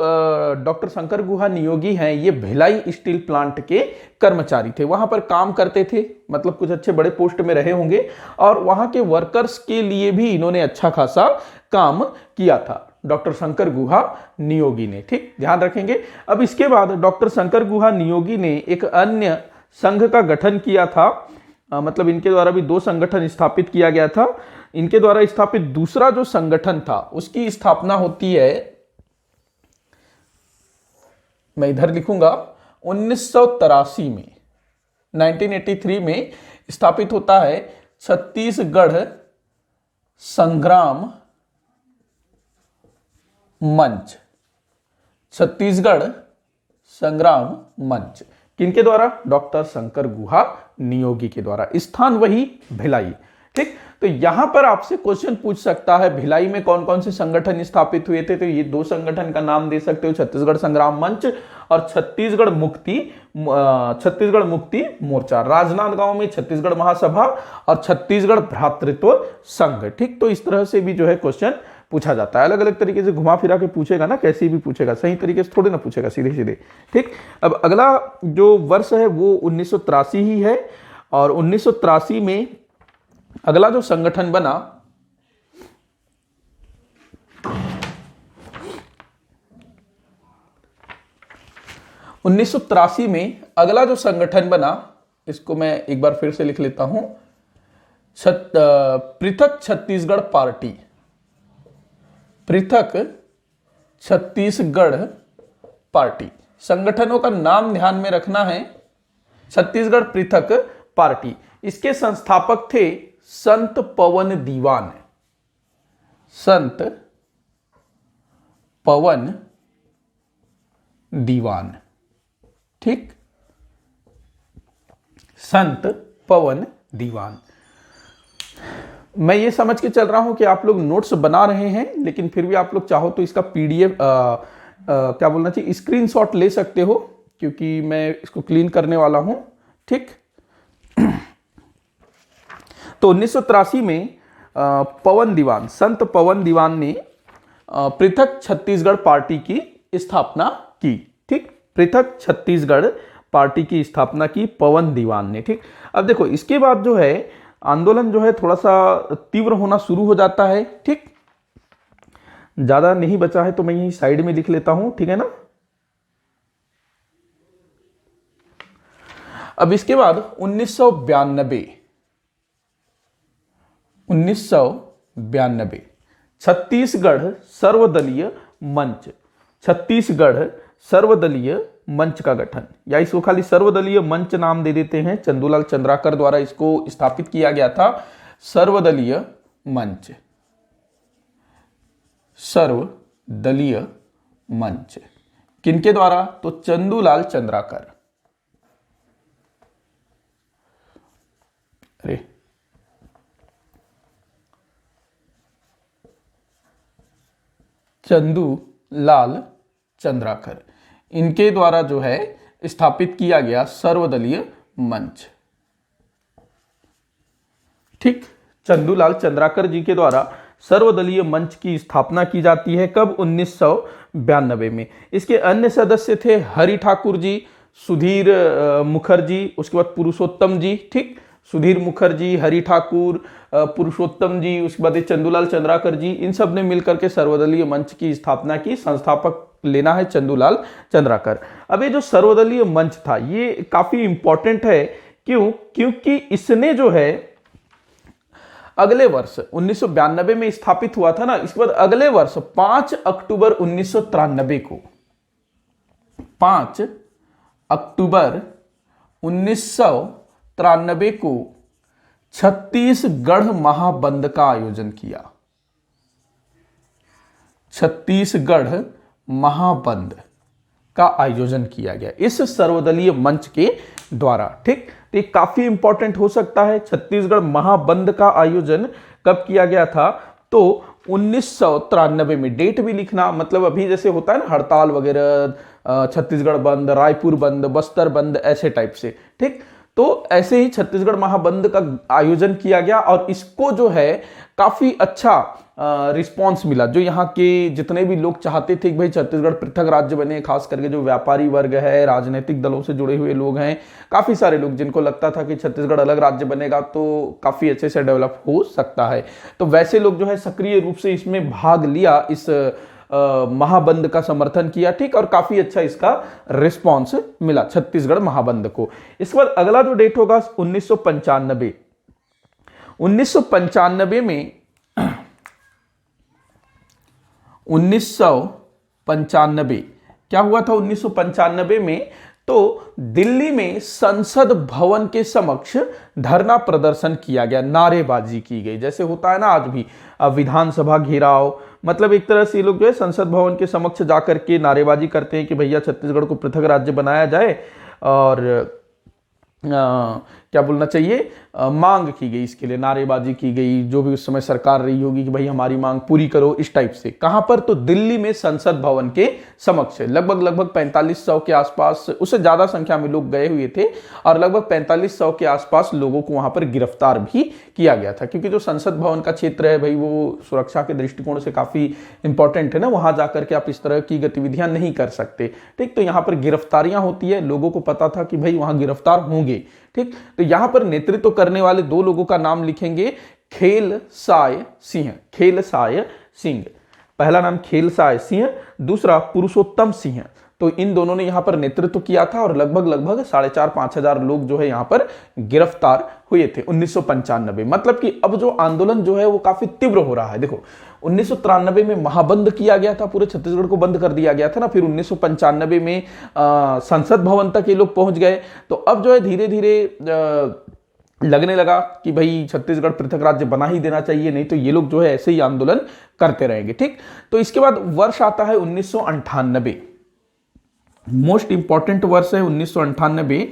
डॉक्टर शंकर गुहा नियोगी हैं ये भिलाई स्टील प्लांट के कर्मचारी थे, वहां पर काम करते थे, मतलब कुछ अच्छे बड़े पोस्ट में रहे होंगे, और वहां के वर्कर्स के लिए भी इन्होंने अच्छा खासा काम किया था डॉक्टर शंकर गुहा नियोगी ने। ठीक, ध्यान रखेंगे। अब इसके बाद डॉक्टर शंकर गुहा नियोगी ने एक अन्य संघ का गठन किया था, मतलब इनके द्वारा भी 2 संगठन स्थापित किया गया था। इनके द्वारा स्थापित दूसरा जो संगठन था उसकी स्थापना होती है, मैं इधर लिखूंगा, 1983 में, 1983 में स्थापित होता है छत्तीसगढ़ संग्राम मंच, छत्तीसगढ़ संग्राम मंच, किनके द्वारा, डॉक्टर शंकर गुहा नियोगी के द्वारा। स्थान वही भिलाई। ठीक, तो यहां पर आपसे क्वेश्चन पूछ सकता है भिलाई में कौन कौन से संगठन स्थापित हुए थे, तो ये 2 संगठन का नाम दे सकते हो, छत्तीसगढ़ संग्राम मंच और छत्तीसगढ़ मुक्ति मोर्चा। राजनांदगांव में छत्तीसगढ़ महासभा और छत्तीसगढ़ भ्रातृत्व संघ। ठीक, तो इस तरह से भी जो है क्वेश्चन पूछा जाता है, अलग अलग तरीके से घुमा फिरा के पूछेगा ना, कैसे भी पूछेगा, सही तरीके से थोड़े ना पूछेगा सीधे सीधे। ठीक, अब अगला जो वर्ष है वो 1983 ही है, और 1983 में अगला जो संगठन बना, में अगला जो संगठन बना, इसको मैं एक बार फिर से लिख लेता हूं, पृथक छत्तीसगढ़ पार्टी, पृथक छत्तीसगढ़ पार्टी। संगठनों का नाम ध्यान में रखना है, छत्तीसगढ़ पृथक पार्टी। इसके संस्थापक थे संत पवन दीवान, संत पवन दीवान। ठीक, संत पवन दीवान। मैं ये समझ के चल रहा हूं कि आप लोग नोट्स बना रहे हैं, लेकिन फिर भी आप लोग चाहो तो इसका पीडीएफ क्या बोलना चाहिए, स्क्रीनशॉट ले सकते हो, क्योंकि मैं इसको क्लीन करने वाला हूं। ठीक, तो 1983 में पवन दीवान, संत पवन दीवान ने पृथक छत्तीसगढ़ पार्टी की स्थापना की। ठीक, पृथक छत्तीसगढ़ पार्टी की स्थापना की पवन दीवान ने। ठीक, अब देखो इसके बाद जो है आंदोलन जो है थोड़ा सा तीव्र होना शुरू हो जाता है। ठीक, ज्यादा नहीं बचा है तो मैं यही साइड में लिख लेता हूं, ठीक है ना। अब इसके बाद 1992 छत्तीसगढ़ सर्वदलीय मंच, छत्तीसगढ़ सर्वदलीय मंच का गठन, या इसको खाली सर्वदलीय मंच नाम दे देते हैं, चंदूलाल चंद्राकर द्वारा इसको स्थापित किया गया था। सर्वदलीय मंच, सर्वदलीय मंच किनके द्वारा, तो चंदूलाल चंद्राकर। अरे चंदूलाल चंद्राकर, इनके द्वारा जो है स्थापित किया गया सर्वदलीय मंच। ठीक, चंदूलाल चंद्राकर जी के द्वारा सर्वदलीय मंच की स्थापना की जाती है। कब, 1992 में। इसके अन्य सदस्य थे हरि ठाकुर जी, सुधीर मुखर्जी, उसके बाद पुरुषोत्तम जी। ठीक, सुधीर मुखर्जी, हरि ठाकुर, पुरुषोत्तम जी, उसके बाद चंदूलाल चंद्राकर जी, इन सब ने मिलकर के सर्वदलीय मंच की स्थापना की। संस्थापक लेना है चंदूलाल चंद्राकर। अब ये जो सर्वदलीय मंच था ये काफी इंपॉर्टेंट है। क्यों, क्योंकि इसने जो है अगले वर्ष 1992 में स्थापित हुआ था ना, इसके बाद अगले वर्ष 5 अक्टूबर 1993 को, 5 अक्टूबर 1993 को छत्तीसगढ़ महाबंद का आयोजन किया। छत्तीसगढ़ महाबंद का आयोजन किया गया इस सर्वदलीय मंच के द्वारा। ठीक, तो ये काफी इंपॉर्टेंट हो सकता है। छत्तीसगढ़ महाबंद का आयोजन कब किया गया था, तो 1993 में। डेट भी लिखना, मतलब अभी जैसे होता है ना हड़ताल वगैरह, छत्तीसगढ़ बंद, रायपुर बंद, बस्तर बंद, ऐसे टाइप से। ठीक, तो ऐसे ही छत्तीसगढ़ महाबंद का आयोजन किया गया और इसको जो है काफी अच्छा रिस्पांस मिला। जो यहाँ के जितने भी लोग चाहते थे कि भाई छत्तीसगढ़ पृथक राज्य बने, खास करके जो व्यापारी वर्ग है, राजनीतिक दलों से जुड़े हुए लोग हैं, काफी सारे लोग जिनको लगता था कि छत्तीसगढ़ अलग राज्य बनेगा तो काफी अच्छे से डेवलप हो सकता है, तो वैसे लोग जो है सक्रिय रूप से इसमें भाग लिया, इस महाबंद का समर्थन किया। ठीक, और काफी अच्छा इसका रिस्पांस मिला छत्तीसगढ़ महाबंद को। इसके बाद अगला जो डेट होगा 1995। 1995 में 1995 क्या हुआ था 1995 में, तो दिल्ली में संसद भवन के समक्ष धरना प्रदर्शन किया गया, नारेबाजी की गई। जैसे होता है ना आज भी विधानसभा घेराव, मतलब एक तरह से ये लोग जो है संसद भवन के समक्ष जाकर के नारेबाजी करते हैं कि भैया छत्तीसगढ़ को पृथक राज्य बनाया जाए, और क्या बोलना चाहिए, मांग की गई, इसके लिए नारेबाजी की गई, जो भी उस समय सरकार रही होगी कि भाई हमारी मांग पूरी करो, इस टाइप से। कहां पर, तो दिल्ली में संसद भवन के समक्ष। लगभग 4500 के आसपास, उससे ज्यादा संख्या में लोग गए हुए थे, और लगभग 4500 के आसपास लोगों को वहां पर गिरफ्तार भी किया गया था, क्योंकि जो संसद भवन का क्षेत्र है भाई वो सुरक्षा के दृष्टिकोण से काफी इंपॉर्टेंट है ना, वहां जाकर के आप इस तरह की गतिविधियां नहीं कर सकते। ठीक, तो यहां पर गिरफ्तारियां होती है, लोगों को पता था कि भाई वहां गिरफ्तार होंगे। ठीक, तो यहां पर नेतृत्व करने वाले दो लोगों का नाम लिखेंगे, खेलसाय सिंह। खेलसाय सिंह, पहला नाम खेलसाय सिंह, दूसरा पुरुषोत्तम सिंह। तो इन दोनों ने यहां पर नेतृत्व किया था, और लगभग 4,500-5,000 लोग जो है यहां पर गिरफ्तार हुए थे 1995। मतलब कि अब जो आंदोलन जो है वो काफी तीव्र हो रहा है। देखो 1993 में महाबंद किया गया था, पूरे छत्तीसगढ़ को बंद कर दिया गया था ना, फिर 1995 में संसद भवन तक ये लोग पहुंच गए। तो अब जो है धीरे धीरे लगने लगा कि भाई छत्तीसगढ़ पृथक राज्य बना ही देना चाहिए, नहीं तो ये लोग जो है ऐसे ही आंदोलन करते रहेंगे। ठीक, तो इसके बाद वर्ष आता है 1998। मोस्ट इंपॉर्टेंट वर्ष है 1998।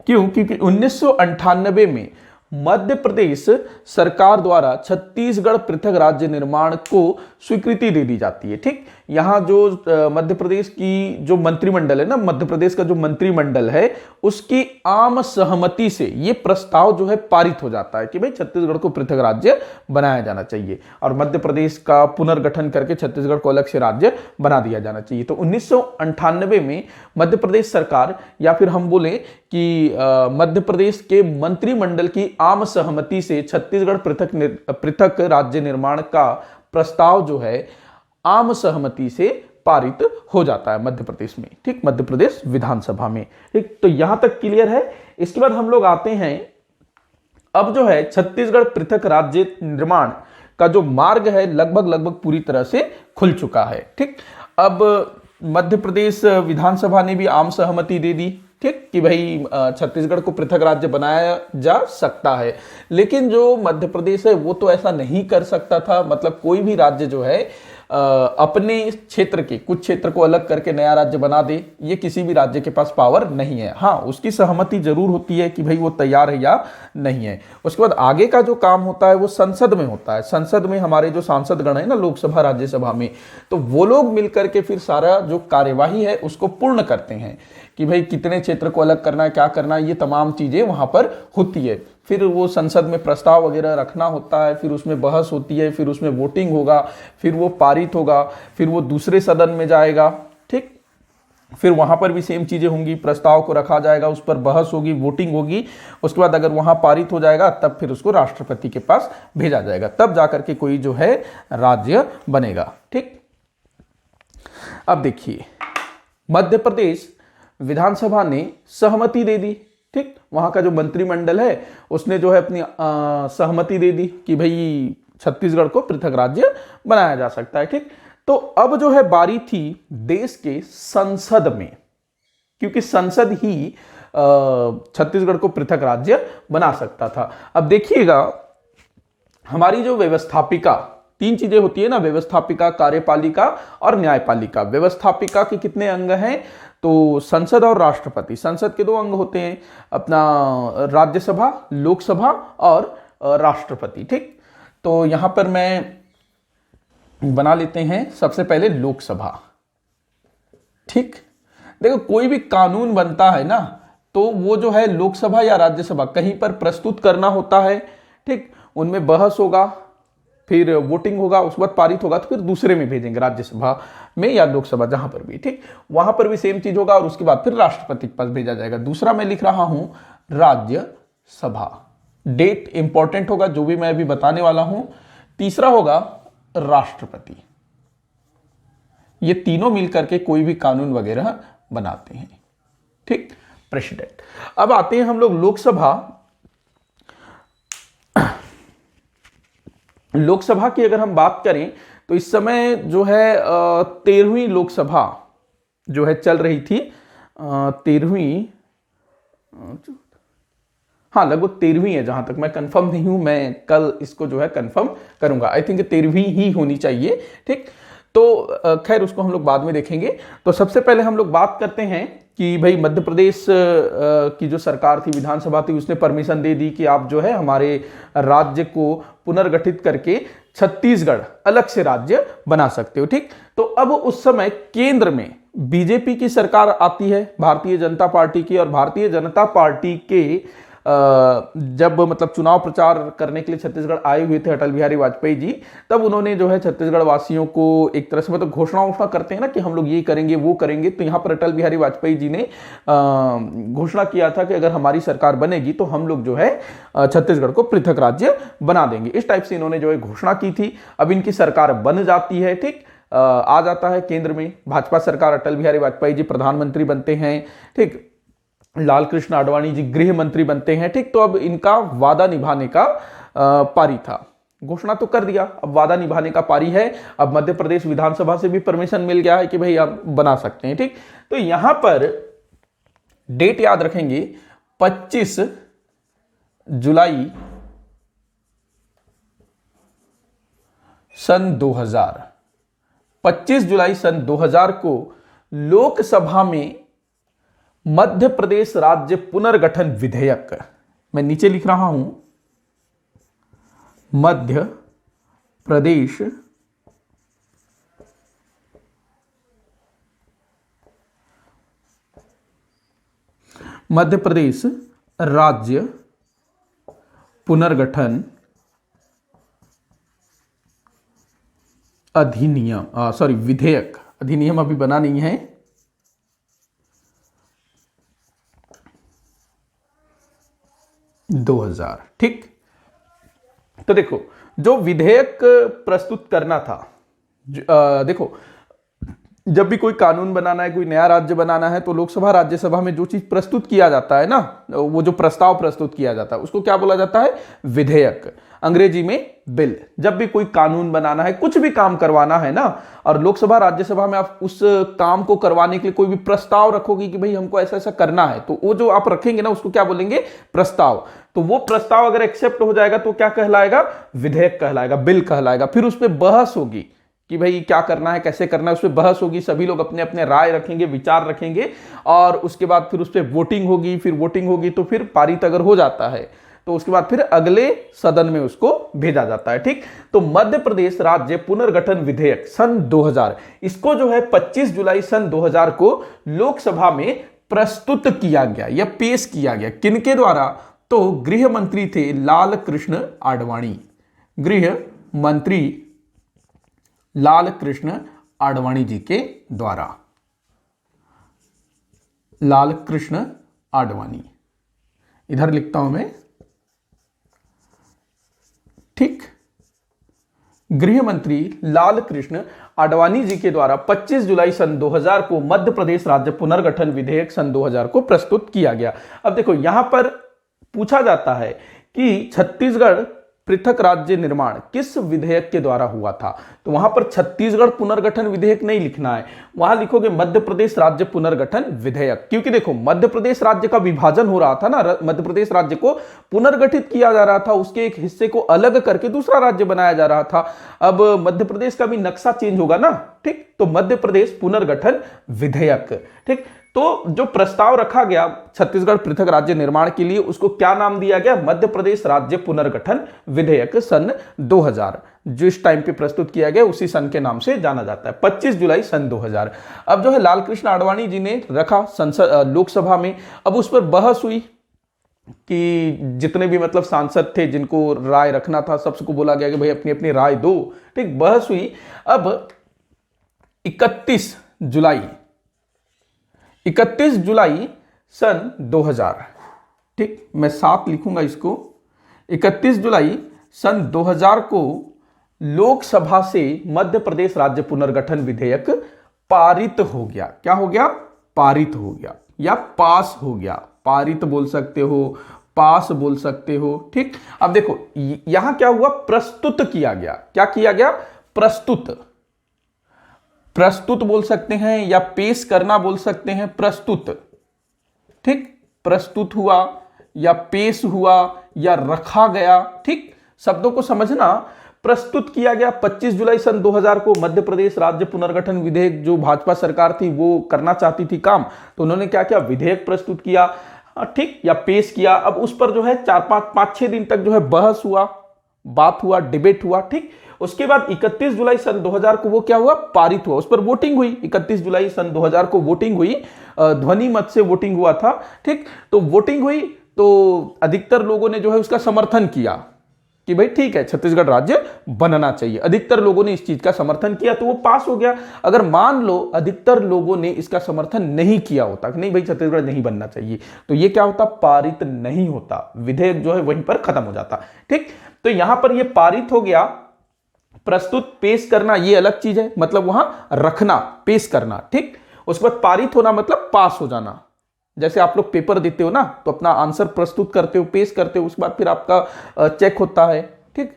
क्यों, क्योंकि 1998 में मध्य प्रदेश सरकार द्वारा छत्तीसगढ़ पृथक राज्य निर्माण को स्वीकृति दे दी जाती है। ठीक, यहाँ जो मध्य प्रदेश की जो मंत्रिमंडल है ना, मध्य प्रदेश का जो मंत्रिमंडल है उसकी आम सहमति से ये प्रस्ताव जो है पारित हो जाता है कि भाई छत्तीसगढ़ को पृथक राज्य बनाया जाना चाहिए और मध्य प्रदेश का पुनर्गठन करके छत्तीसगढ़ को अलग से राज्य बना दिया जाना चाहिए। तो 1998 में मध्य प्रदेश सरकार, या फिर हम बोले कि मध्य प्रदेश के मंत्रिमंडल की आम सहमति से छत्तीसगढ़ पृथक राज्य निर्माण का प्रस्ताव जो है आम सहमति से पारित हो जाता है मध्य प्रदेश में। ठीक, मध्य प्रदेश विधानसभा में। ठीक, तो यहां तक क्लियर है। इसके बाद हम लोग आते हैं, अब जो है छत्तीसगढ़ पृथक राज्य निर्माण का जो मार्ग है लगभग पूरी तरह से खुल चुका है। ठीक, अब मध्य प्रदेश विधानसभा ने भी आम सहमति दे दी, ठीक, कि भाई छत्तीसगढ़ को पृथक राज्य बनाया जा सकता है। लेकिन जो मध्य प्रदेश है वो तो ऐसा नहीं कर सकता था। मतलब कोई भी राज्य जो है अपने क्षेत्र के कुछ क्षेत्र को अलग करके नया राज्य बना दे, ये किसी भी राज्य के पास पावर नहीं है। हाँ, उसकी सहमति जरूर होती है कि भाई वो तैयार है या नहीं है। उसके बाद आगे का जो काम होता है वो संसद में होता है। संसद में हमारे जो सांसद गण है ना, लोकसभा राज्यसभा में, तो वो लोग मिलकर के फिर सारा जो कार्यवाही है उसको पूर्ण करते हैं कि भाई कितने क्षेत्र को अलग करना है, क्या करना है, ये तमाम चीजें वहां पर होती है। फिर वो संसद में प्रस्ताव वगैरह रखना होता है, फिर उसमें बहस होती है, फिर उसमें वोटिंग होगा, फिर वो पारित होगा, फिर वो दूसरे सदन में जाएगा। ठीक, फिर वहां पर भी सेम चीजें होंगी, प्रस्ताव को रखा जाएगा, उस पर बहस होगी, वोटिंग होगी। उसके बाद अगर वहां पारित हो जाएगा तब फिर उसको राष्ट्रपति के पास भेजा जाएगा, तब जाकर के कोई जो है राज्य बनेगा। ठीक, अब देखिए मध्य प्रदेश विधानसभा ने सहमति दे दी। ठीक, वहां का जो मंत्रिमंडल है उसने जो है अपनी सहमति दे दी कि भाई छत्तीसगढ़ को पृथक राज्य बनाया जा सकता है। ठीक, तो अब जो है बारी थी देश के संसद में, क्योंकि संसद ही छत्तीसगढ़ को पृथक राज्य बना सकता था। अब देखिएगा हमारी जो व्यवस्थापिका, तीन चीजें होती है ना, व्यवस्थापिका, कार्यपालिका और न्यायपालिका। व्यवस्थापिका के कितने अंग हैं? तो संसद और राष्ट्रपति। संसद के दो अंग होते हैं, अपना राज्यसभा, लोकसभा और राष्ट्रपति। ठीक, तो यहां पर मैं बना लेते हैं सबसे पहले लोकसभा। ठीक, देखो कोई भी कानून बनता है ना तो वो जो है लोकसभा या राज्यसभा कहीं पर प्रस्तुत करना होता है। ठीक, उनमें बहस होगा, फिर वोटिंग होगा, उसके बाद पारित होगा तो फिर दूसरे में भेजेंगे, राज्यसभा में या लोकसभा, जहां पर भी। ठीक, वहां पर भी सेम चीज होगा और उसके बाद फिर राष्ट्रपति के पास भेजा जाएगा। दूसरा मैं लिख रहा हूं राज्यसभा, डेट इंपॉर्टेंट होगा जो भी मैं अभी बताने वाला हूं। तीसरा होगा राष्ट्रपति। ये तीनों मिलकर के कोई भी कानून वगैरह बनाते हैं। ठीक, प्रेसिडेंट। अब आते हैं हम लोग लोकसभा। लोकसभा की अगर हम बात करें तो इस समय जो है 13वीं लोकसभा जो है चल रही थी। 13वीं, हाँ लगभग 13वीं है, जहां तक मैं कंफर्म नहीं हूं, मैं कल इसको जो है कंफर्म करूंगा। आई थिंक 13वीं ही होनी चाहिए। ठीक, तो खैर उसको हम लोग बाद में देखेंगे। तो सबसे पहले हम लोग बात करते हैं कि भाई मध्य प्रदेश की जो सरकार थी, विधानसभा थी, उसने परमिशन दे दी कि आप जो है हमारे राज्य को पुनर्गठित करके छत्तीसगढ़ अलग से राज्य बना सकते हो। ठीक, तो अब उस समय केंद्र में बीजेपी की सरकार आती है, भारतीय जनता पार्टी की, और भारतीय जनता पार्टी के जब मतलब चुनाव प्रचार करने के लिए छत्तीसगढ़ आए हुए थे अटल बिहारी वाजपेयी जी, तब उन्होंने जो है छत्तीसगढ़ वासियों को एक तरह से मतलब घोषणा करते हैं ना कि हम लोग ये करेंगे वो करेंगे। तो यहाँ पर अटल बिहारी वाजपेयी जी ने घोषणा किया था कि अगर हमारी सरकार बनेगी तो हम लोग जो है छत्तीसगढ़ को पृथक राज्य बना देंगे। इस टाइप से इन्होंने जो है घोषणा की थी। अब इनकी सरकार बन जाती है। ठीक, आ जाता है केंद्र में भाजपा सरकार, अटल बिहारी वाजपेयी जी प्रधानमंत्री बनते हैं। ठीक, लाल कृष्ण आडवाणी जी गृह मंत्री बनते हैं। ठीक, तो अब इनका वादा निभाने का पारी था। घोषणा तो कर दिया, अब वादा निभाने का पारी है। अब मध्य प्रदेश विधानसभा से भी परमिशन मिल गया है कि भाई आप बना सकते हैं। ठीक, तो यहां पर डेट याद रखेंगे 25 जुलाई सन 2000। 25 जुलाई सन 2000 को लोकसभा में मध्य प्रदेश राज्य पुनर्गठन विधेयक, मैं नीचे लिख रहा हूं, मध्य प्रदेश मध्य प्रदेश राज्य पुनर्गठन अधिनियम, सॉरी विधेयक, अधिनियम अभी बना नहीं है, 2000। ठीक, तो देखो जो विधेयक प्रस्तुत करना था, देखो जब भी कोई कानून बनाना है, कोई नया राज्य बनाना है, तो लोकसभा राज्यसभा में जो चीज प्रस्तुत किया जाता है ना, वो जो प्रस्ताव प्रस्तुत किया जाता है उसको क्या बोला जाता है? विधेयक, अंग्रेजी में बिल। जब भी कोई कानून बनाना है, कुछ भी काम करवाना है ना, और लोकसभा राज्यसभा में आप उस काम को करवाने के लिए कोई भी प्रस्ताव रखोगे कि भाई हमको ऐसा ऐसा करना है, तो वो जो आप रखेंगे ना उसको क्या बोलेंगे? प्रस्ताव। तो वो प्रस्ताव अगर एक्सेप्ट हो जाएगा तो क्या कहलाएगा? विधेयक कहलाएगा, बिल कहलाएगा। फिर उस पर बहस होगी कि भाई क्या करना है, कैसे करना है, उस पर बहस होगी, सभी लोग अपने अपने राय रखेंगे, विचार रखेंगे, और उसके बाद फिर उस पर वोटिंग होगी। फिर वोटिंग होगी तो फिर पारित अगर हो जाता है तो उसके बाद फिर अगले सदन में उसको भेजा जाता है। ठीक, तो मध्य प्रदेश राज्य पुनर्गठन विधेयक सन 2000, इसको जो है 25 जुलाई सन 2000 को लोकसभा में प्रस्तुत किया गया या पेश किया गया। किनके द्वारा? तो गृह मंत्री थे लाल कृष्ण आडवाणी, गृह मंत्री लाल कृष्ण आडवाणी जी के द्वारा, लाल कृष्ण आडवाणी, इधर लिखता हूं मैं। ठीक, गृह मंत्री लाल कृष्ण आडवाणी जी के द्वारा 25 जुलाई सन 2000 को मध्य प्रदेश राज्य पुनर्गठन विधेयक सन 2000 को प्रस्तुत किया गया। अब देखो यहां पर पूछा जाता है कि छत्तीसगढ़ पृथक राज्य निर्माण किस विधेयक के द्वारा हुआ था, तो वहां पर छत्तीसगढ़ पुनर्गठन विधेयक नहीं लिखना है, वहां लिखोगे मध्य प्रदेश राज्य पुनर्गठन विधेयक। क्योंकि देखो मध्य प्रदेश राज्य का विभाजन हो रहा था ना, मध्य प्रदेश राज्य को पुनर्गठित किया जा रहा था, उसके एक हिस्से को अलग करके दूसरा राज्य बनाया जा रहा था। अब मध्य प्रदेश का भी नक्शा चेंज होगा ना। ठीक, तो मध्य प्रदेश पुनर्गठन विधेयक। ठीक, तो जो प्रस्ताव रखा गया छत्तीसगढ़ पृथक राज्य निर्माण के लिए, उसको क्या नाम दिया गया? मध्य प्रदेश राज्य पुनर्गठन विधेयक सन 2000, जो इस टाइम पे प्रस्तुत किया गया उसी सन के नाम से जाना जाता है, 25 जुलाई सन 2000। अब जो है लाल कृष्ण आडवाणी जी ने रखा संसद लोकसभा में। अब उस पर बहस हुई कि जितने भी मतलब सांसद थे जिनको राय रखना था, सबको बोला गया कि भाई अपनी अपनी राय दो। ठीक, बहस हुई। अब 31 जुलाई सन 2000, ठीक, मैं 7 लिखूंगा इसको, 31 जुलाई सन 2000 को लोकसभा से मध्य प्रदेश राज्य पुनर्गठन विधेयक पारित हो गया। क्या हो गया? पारित हो गया या पास हो गया। पारित बोल सकते हो, पास बोल सकते हो। ठीक, अब देखो यहां क्या हुआ? प्रस्तुत किया गया। क्या किया गया? प्रस्तुत। प्रस्तुत बोल सकते हैं या पेश करना बोल सकते हैं, प्रस्तुत। ठीक, प्रस्तुत हुआ या पेश हुआ या रखा गया। ठीक, शब्दों को समझना। प्रस्तुत किया गया 25 जुलाई सन 2000 को मध्य प्रदेश राज्य पुनर्गठन विधेयक, जो भाजपा सरकार थी वो करना चाहती थी काम, तो उन्होंने क्या किया? विधेयक प्रस्तुत किया। ठीक, या पेश किया। अब उस पर जो है 4-5-6 दिन तक जो है बहस हुआ, बात हुआ, डिबेट हुआ। ठीक, उसके बाद 31 जुलाई सन 2000 को वो क्या हुआ? पारित हुआ। उस पर वोटिंग हुई। 31 जुलाई सन 2000 को वोटिंग हुई, ध्वनि मत से वोटिंग हुआ था। ठीक, तो वोटिंग हुई तो अधिकतर लोगों ने जो है उसका समर्थन किया कि भाई ठीक है, छत्तीसगढ़ राज्य बनना चाहिए। अधिकतर लोगों ने इस चीज का समर्थन किया तो वो पास हो गया। अगर मान लो अधिकतर लोगों ने इसका समर्थन नहीं किया होता कि नहीं भाई छत्तीसगढ़ नहीं बनना चाहिए, तो ये क्या होता? पारित नहीं होता, विधेयक जो है वहीं पर खत्म हो जाता। ठीक, तो यहां पर ये पारित हो गया। प्रस्तुत, पेश करना ये अलग चीज है, मतलब वहां रखना, पेश करना। ठीक, उसके बाद पारित होना मतलब पास हो जाना। जैसे आप लोग पेपर देते हो ना, तो अपना आंसर प्रस्तुत करते हो, पेश करते हो, उसके बाद फिर आपका चेक होता है। ठीक,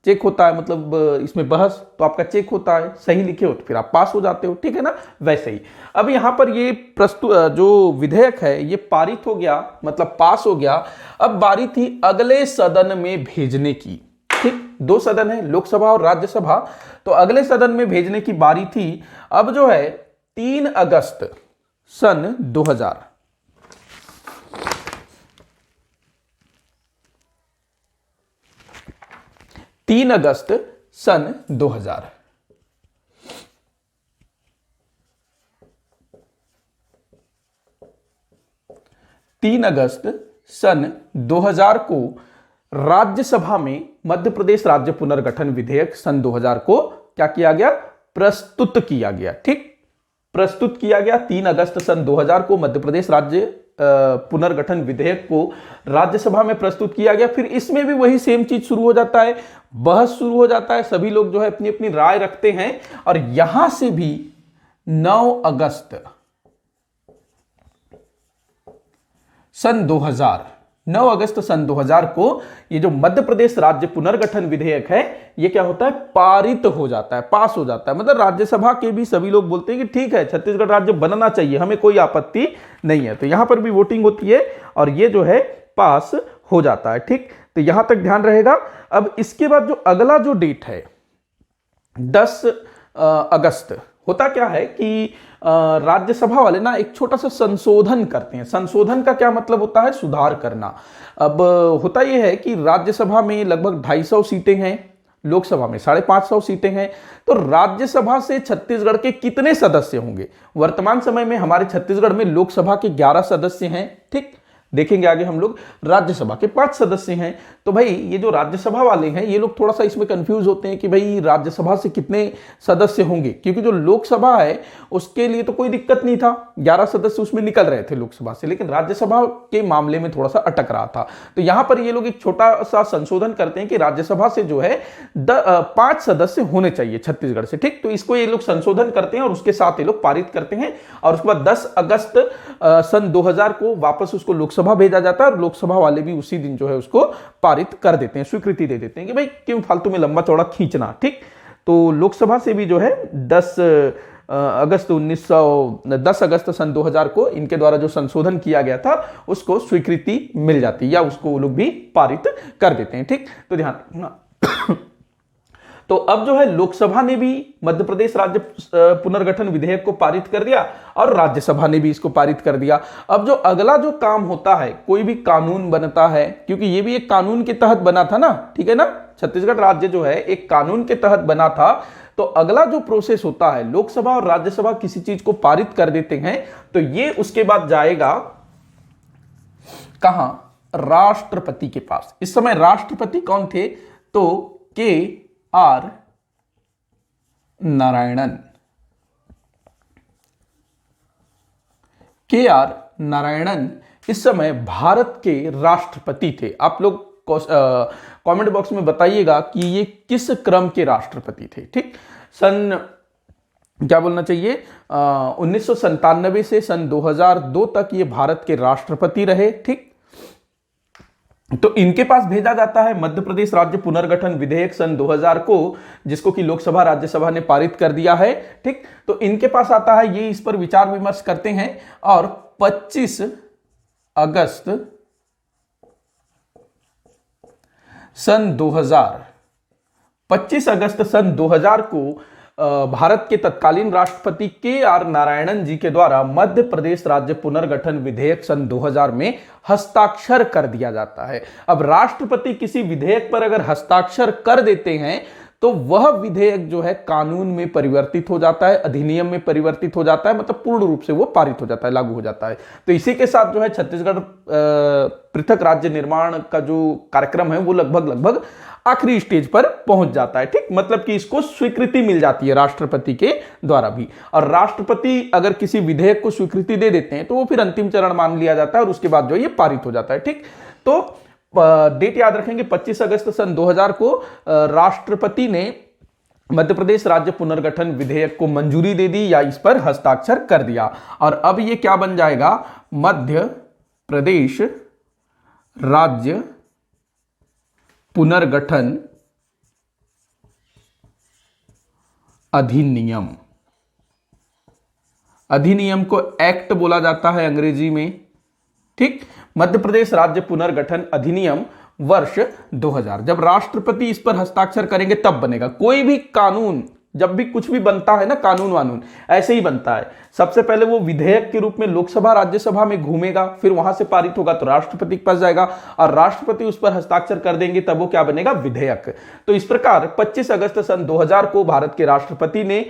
चेक होता है मतलब इसमें बहस, तो आपका चेक होता है, सही लिखे हो तो फिर आप पास हो जाते हो। ठीक है ना, वैसे ही अब यहां पर ये प्रस्तुत जो विधेयक है ये पारित हो गया, मतलब पास हो गया। अब बारी थी अगले सदन में भेजने की। ठीक, 2 सदन है, लोकसभा और राज्यसभा, तो अगले सदन में भेजने की बारी थी। अब जो है 3 अगस्त सन 2000, 3 अगस्त सन 2000, 3 अगस्त सन 2000 को राज्यसभा में मध्य प्रदेश राज्य पुनर्गठन विधेयक सन 2000 को क्या किया गया, प्रस्तुत किया गया। ठीक, प्रस्तुत किया गया 3 अगस्त सन 2000 को मध्य प्रदेश राज्य पुनर्गठन विधेयक को राज्यसभा में प्रस्तुत किया गया। फिर इसमें भी वही सेम चीज शुरू हो जाता है, बहस शुरू हो जाता है, सभी लोग जो है अपनी अपनी राय रखते हैं और यहां से भी 9 अगस्त सन 2000 को ये जो मध्य प्रदेश राज्य पुनर्गठन विधेयक है ये क्या होता है, पारित हो जाता है, पास हो जाता है। मतलब राज्यसभा के भी सभी लोग बोलते हैं कि ठीक है छत्तीसगढ़ राज्य बनना चाहिए, हमें कोई आपत्ति नहीं है। तो यहां पर भी वोटिंग होती है और ये जो है पास हो जाता है। ठीक, तो यहां तक ध्यान रहेगा। अब इसके बाद जो अगला जो डेट है 10 अगस्त, होता क्या है कि राज्यसभा वाले ना एक छोटा सा संशोधन करते हैं। संशोधन का क्या मतलब होता है, सुधार करना। अब होता यह है कि राज्यसभा में लगभग 250 सीटें हैं, लोकसभा में 550 सीटें हैं। तो राज्यसभा से छत्तीसगढ़ के कितने सदस्य होंगे? वर्तमान समय में हमारे छत्तीसगढ़ में लोकसभा के 11 सदस्य हैं। ठीक, देखेंगे आगे हम लोग राज्यसभा के 5 सदस्य हैं। तो भाई ये जो राज्यसभा वाले हैं ये लोग थोड़ा सा इसमें कंफ्यूज होते हैं कि भाई राज्यसभा से कितने सदस्य होंगे, क्योंकि जो लोकसभा है उसके लिए तो कोई दिक्कत नहीं था, 11 सदस्य उसमें निकल रहे थे लोकसभा से, लेकिन राज्यसभा के मामले में थोड़ा सा अटक रहा था। तो यहां पर ये लोग एक छोटा सा संशोधन करते हैं कि राज्यसभा से जो है 5 सदस्य होने चाहिए छत्तीसगढ़ से। ठीक, तो इसको ये लोग संशोधन करते हैं और उसके साथ ये लोग पारित करते हैं और उसके बाद 10 अगस्त सन 2000 को वापस उसको लोकसभा भेजा जाता है और लोकसभा वाले भी उसी दिन जो है उसको पारित कर देते हैं, स्वीकृति दे देते हैं कि भाई क्यों फालतू में लंबा चौड़ा खींचना। ठीक, तो लोकसभा से भी जो है 10 अगस्त सन 2000 को इनके द्वारा जो संशोधन किया गया था उसको स्वीकृति मिल जाती है या उसको वो लोग भी पारित कर देते हैं। ठीक, तो ध्यान रखना। तो अब जो है लोकसभा ने भी मध्य प्रदेश राज्य पुनर्गठन विधेयक को पारित कर दिया और राज्यसभा ने भी इसको पारित कर दिया। अब जो अगला जो काम होता है, कोई भी कानून बनता है, क्योंकि ये भी एक कानून के तहत बना था ना, ठीक है ना, छत्तीसगढ़ राज्य जो है एक कानून के तहत बना था। तो अगला जो प्रोसेस होता है, लोकसभा और राज्यसभा किसी चीज को पारित कर देते हैं तो ये उसके बाद जाएगा कहां, राष्ट्रपति के पास। इस समय राष्ट्रपति कौन थे, तो KR नारायणन। KR नारायणन इस समय भारत के राष्ट्रपति थे। आप लोग कमेंट बॉक्स में बताइएगा कि ये किस क्रम के राष्ट्रपति थे। ठीक, सन क्या बोलना चाहिए 1997 से सन 2002 तक ये भारत के राष्ट्रपति रहे। ठीक, तो इनके पास भेजा जाता है मध्य प्रदेश राज्य पुनर्गठन विधेयक सन 2000 को, जिसको कि लोकसभा राज्यसभा ने पारित कर दिया है। ठीक, तो इनके पास आता है, ये इस पर विचार विमर्श करते हैं और 25 अगस्त सन 2000 को भारत के तत्कालीन राष्ट्रपति KR नारायणन जी के द्वारा मध्य प्रदेश राज्य पुनर्गठन विधेयक सन 2000 में हस्ताक्षर कर दिया जाता है। अब राष्ट्रपति किसी विधेयक पर अगर हस्ताक्षर कर देते हैं तो वह विधेयक जो है कानून में परिवर्तित हो जाता है, अधिनियम में परिवर्तित हो जाता है, मतलब पूर्ण रूप से वो पारित हो जाता है, लागू हो जाता है। तो इसी के साथ जो है छत्तीसगढ़ पृथक राज्य निर्माण का जो कार्यक्रम है वो लगभग आखिरी स्टेज पर पहुंच जाता है। ठीक, मतलब कि इसको स्वीकृति मिल जाती है राष्ट्रपति के द्वारा भी, और राष्ट्रपति अगर किसी विधेयक को स्वीकृति दे देते हैं तो वो फिर अंतिम चरण मान लिया जाता है और उसके बाद जो ये पारित हो जाता है। ठीक, तो डेट याद रखेंगे 25 अगस्त सन 2000 को राष्ट्रपति ने मध्य प्रदेश राज्य पुनर्गठन विधेयक को मंजूरी दे दी या इस पर हस्ताक्षर कर दिया। और अब ये क्या बन जाएगा, मध्य प्रदेश राज्य पुनर्गठन अधिनियम। अधिनियम को एक्ट बोला जाता है अंग्रेजी में। ठीक, मध्य प्रदेश राज्य पुनर्गठन अधिनियम वर्ष 2000। जब राष्ट्रपति इस पर हस्ताक्षर करेंगे तब बनेगा। कोई भी कानून जब भी कुछ भी बनता है ना, कानून वानून ऐसे ही बनता है। सबसे पहले वो विधेयक के रूप में लोकसभा राज्यसभा में घूमेगा, फिर वहां से पारित होगा तो राष्ट्रपति के पास जाएगा और राष्ट्रपति उस पर हस्ताक्षर कर देंगे, तब वो क्या बनेगा, विधेयक। तो इस प्रकार 25 अगस्त सन 2000 को भारत के राष्ट्रपति ने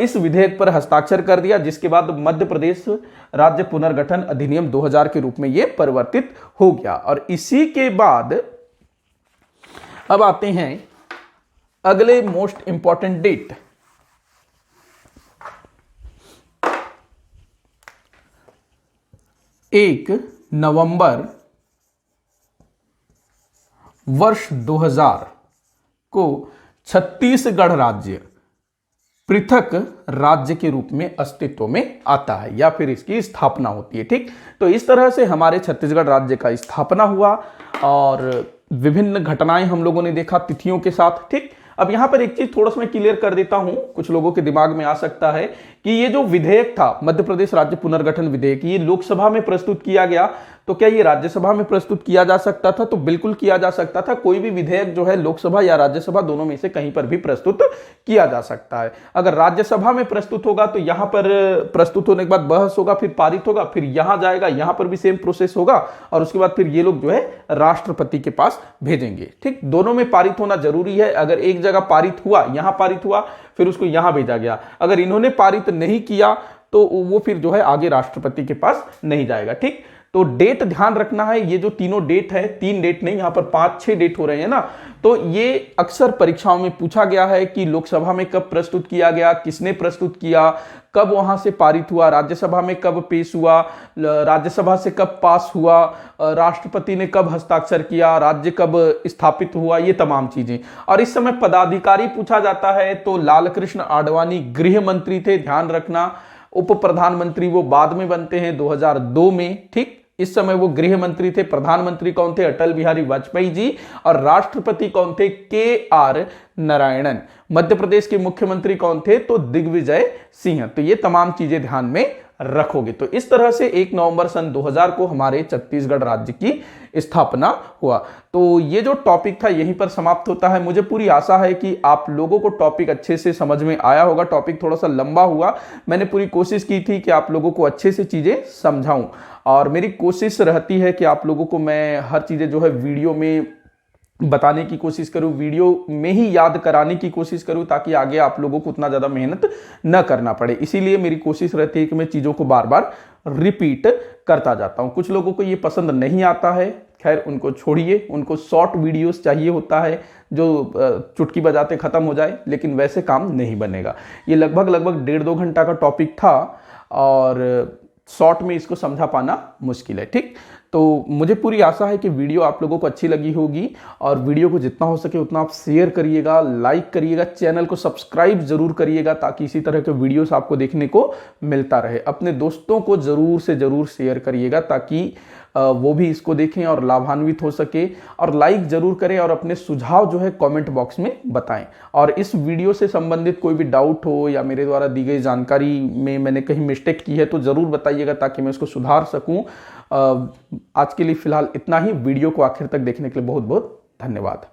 इस विधेयक पर हस्ताक्षर कर दिया, जिसके बाद मध्य प्रदेश राज्य पुनर्गठन अधिनियम 2000 के रूप में यह परिवर्तित हो गया। और इसी के बाद अब आते हैं अगले मोस्ट इंपॉर्टेंट डेट। एक नवंबर वर्ष 2000 को छत्तीसगढ़ राज्य पृथक राज्य के रूप में अस्तित्व में आता है या फिर इसकी स्थापना होती है। ठीक, तो इस तरह से हमारे छत्तीसगढ़ राज्य का स्थापना हुआ और विभिन्न घटनाएं हम लोगों ने देखा तिथियों के साथ। ठीक, अब यहां पर एक चीज थोड़ा सा मैं क्लियर कर देता हूं, कुछ लोगों के दिमाग में आ सकता है कि ये जो विधेयक था मध्य प्रदेश राज्य पुनर्गठन विधेयक, ये लोकसभा में प्रस्तुत किया गया, तो क्या ये राज्यसभा में प्रस्तुत किया जा सकता था? तो बिल्कुल किया जा सकता था। कोई भी विधेयक जो है लोकसभा या राज्यसभा दोनों में से कहीं पर भी प्रस्तुत किया जा सकता है। अगर राज्यसभा में प्रस्तुत होगा तो यहां पर प्रस्तुत होने के बाद बहस होगा, फिर पारित होगा, फिर यहां जाएगा, यहां पर भी सेम प्रोसेस होगा और उसके बाद फिर ये लोग जो है राष्ट्रपति के पास भेजेंगे। ठीक, दोनों में पारित होना जरूरी है। अगर एक जगह पारित हुआ, यहां पारित हुआ, फिर उसको यहां भेजा गया, अगर इन्होंने पारित नहीं किया तो वो फिर जो है आगे राष्ट्रपति के पास नहीं जाएगा। ठीक, तो डेट ध्यान रखना है, ये जो तीनों डेट है, 3 डेट नहीं, यहां पर 5-6 डेट हो रहे हैं ना, तो ये अक्सर परीक्षाओं में पूछा गया है कि लोकसभा में कब प्रस्तुत किया गया, किसने प्रस्तुत किया, कब वहां से पारित हुआ, राज्यसभा में कब पेश हुआ, राज्यसभा से कब पास हुआ, राष्ट्रपति ने कब हस्ताक्षर किया, राज्य कब स्थापित हुआ, ये तमाम चीजें। और इस समय पदाधिकारी पूछा जाता है तो लालकृष्ण आडवाणी गृह मंत्री थे, ध्यान रखना। उप प्रधानमंत्री वो बाद में बनते हैं 2002 में। ठीक, इस समय वो गृह मंत्री थे। प्रधानमंत्री कौन थे? अटल बिहारी वाजपेयी जी। और राष्ट्रपति कौन थे? के.आर. नारायणन। मध्य प्रदेश के मुख्यमंत्री कौन थे? तो दिग्विजय सिंह। तो ये तमाम चीजें ध्यान में रखोगे। तो इस तरह से 1 नवंबर सन 2000 को हमारे छत्तीसगढ़ राज्य की स्थापना हुआ। तो ये जो टॉपिक था यहीं पर समाप्त होता है। मुझे पूरी आशा है कि आप लोगों को टॉपिक अच्छे से समझ में आया होगा। टॉपिक थोड़ा सा लंबा हुआ, मैंने पूरी कोशिश की थी कि आप लोगों को अच्छे से चीजें समझाऊं और मेरी कोशिश रहती है कि आप लोगों को मैं हर चीजें जो है वीडियो में बताने की कोशिश करूं, वीडियो में ही याद कराने की कोशिश करूं, ताकि आगे आप लोगों को उतना ज़्यादा मेहनत न करना पड़े। इसीलिए मेरी कोशिश रहती है कि मैं चीज़ों को बार बार रिपीट करता जाता हूं। कुछ लोगों को ये पसंद नहीं आता है, खैर उनको छोड़िए, उनको शॉर्ट वीडियोस चाहिए होता है जो चुटकी बजाते ख़त्म हो जाए, लेकिन वैसे काम नहीं बनेगा। ये लगभग 1.5-2 घंटा का टॉपिक था और शॉर्ट में इसको समझा पाना मुश्किल है। ठीक, तो मुझे पूरी आशा है कि वीडियो आप लोगों को अच्छी लगी होगी और वीडियो को जितना हो सके उतना आप शेयर करिएगा, लाइक करिएगा, चैनल को सब्सक्राइब जरूर करिएगा ताकि इसी तरह के वीडियोस आपको देखने को मिलता रहे। अपने दोस्तों को जरूर से जरूर शेयर करिएगा ताकि वो भी इसको देखें और लाभान्वित हो सके। और लाइक जरूर करें और अपने सुझाव जो है कमेंट बॉक्स में बताएं। और इस वीडियो से संबंधित कोई भी डाउट हो या मेरे द्वारा दी गई जानकारी में मैंने कहीं मिस्टेक की है तो ज़रूर बताइएगा ताकि मैं इसको सुधार सकूं। आज के लिए फ़िलहाल इतना ही। वीडियो को आखिर तक देखने के लिए बहुत बहुत धन्यवाद।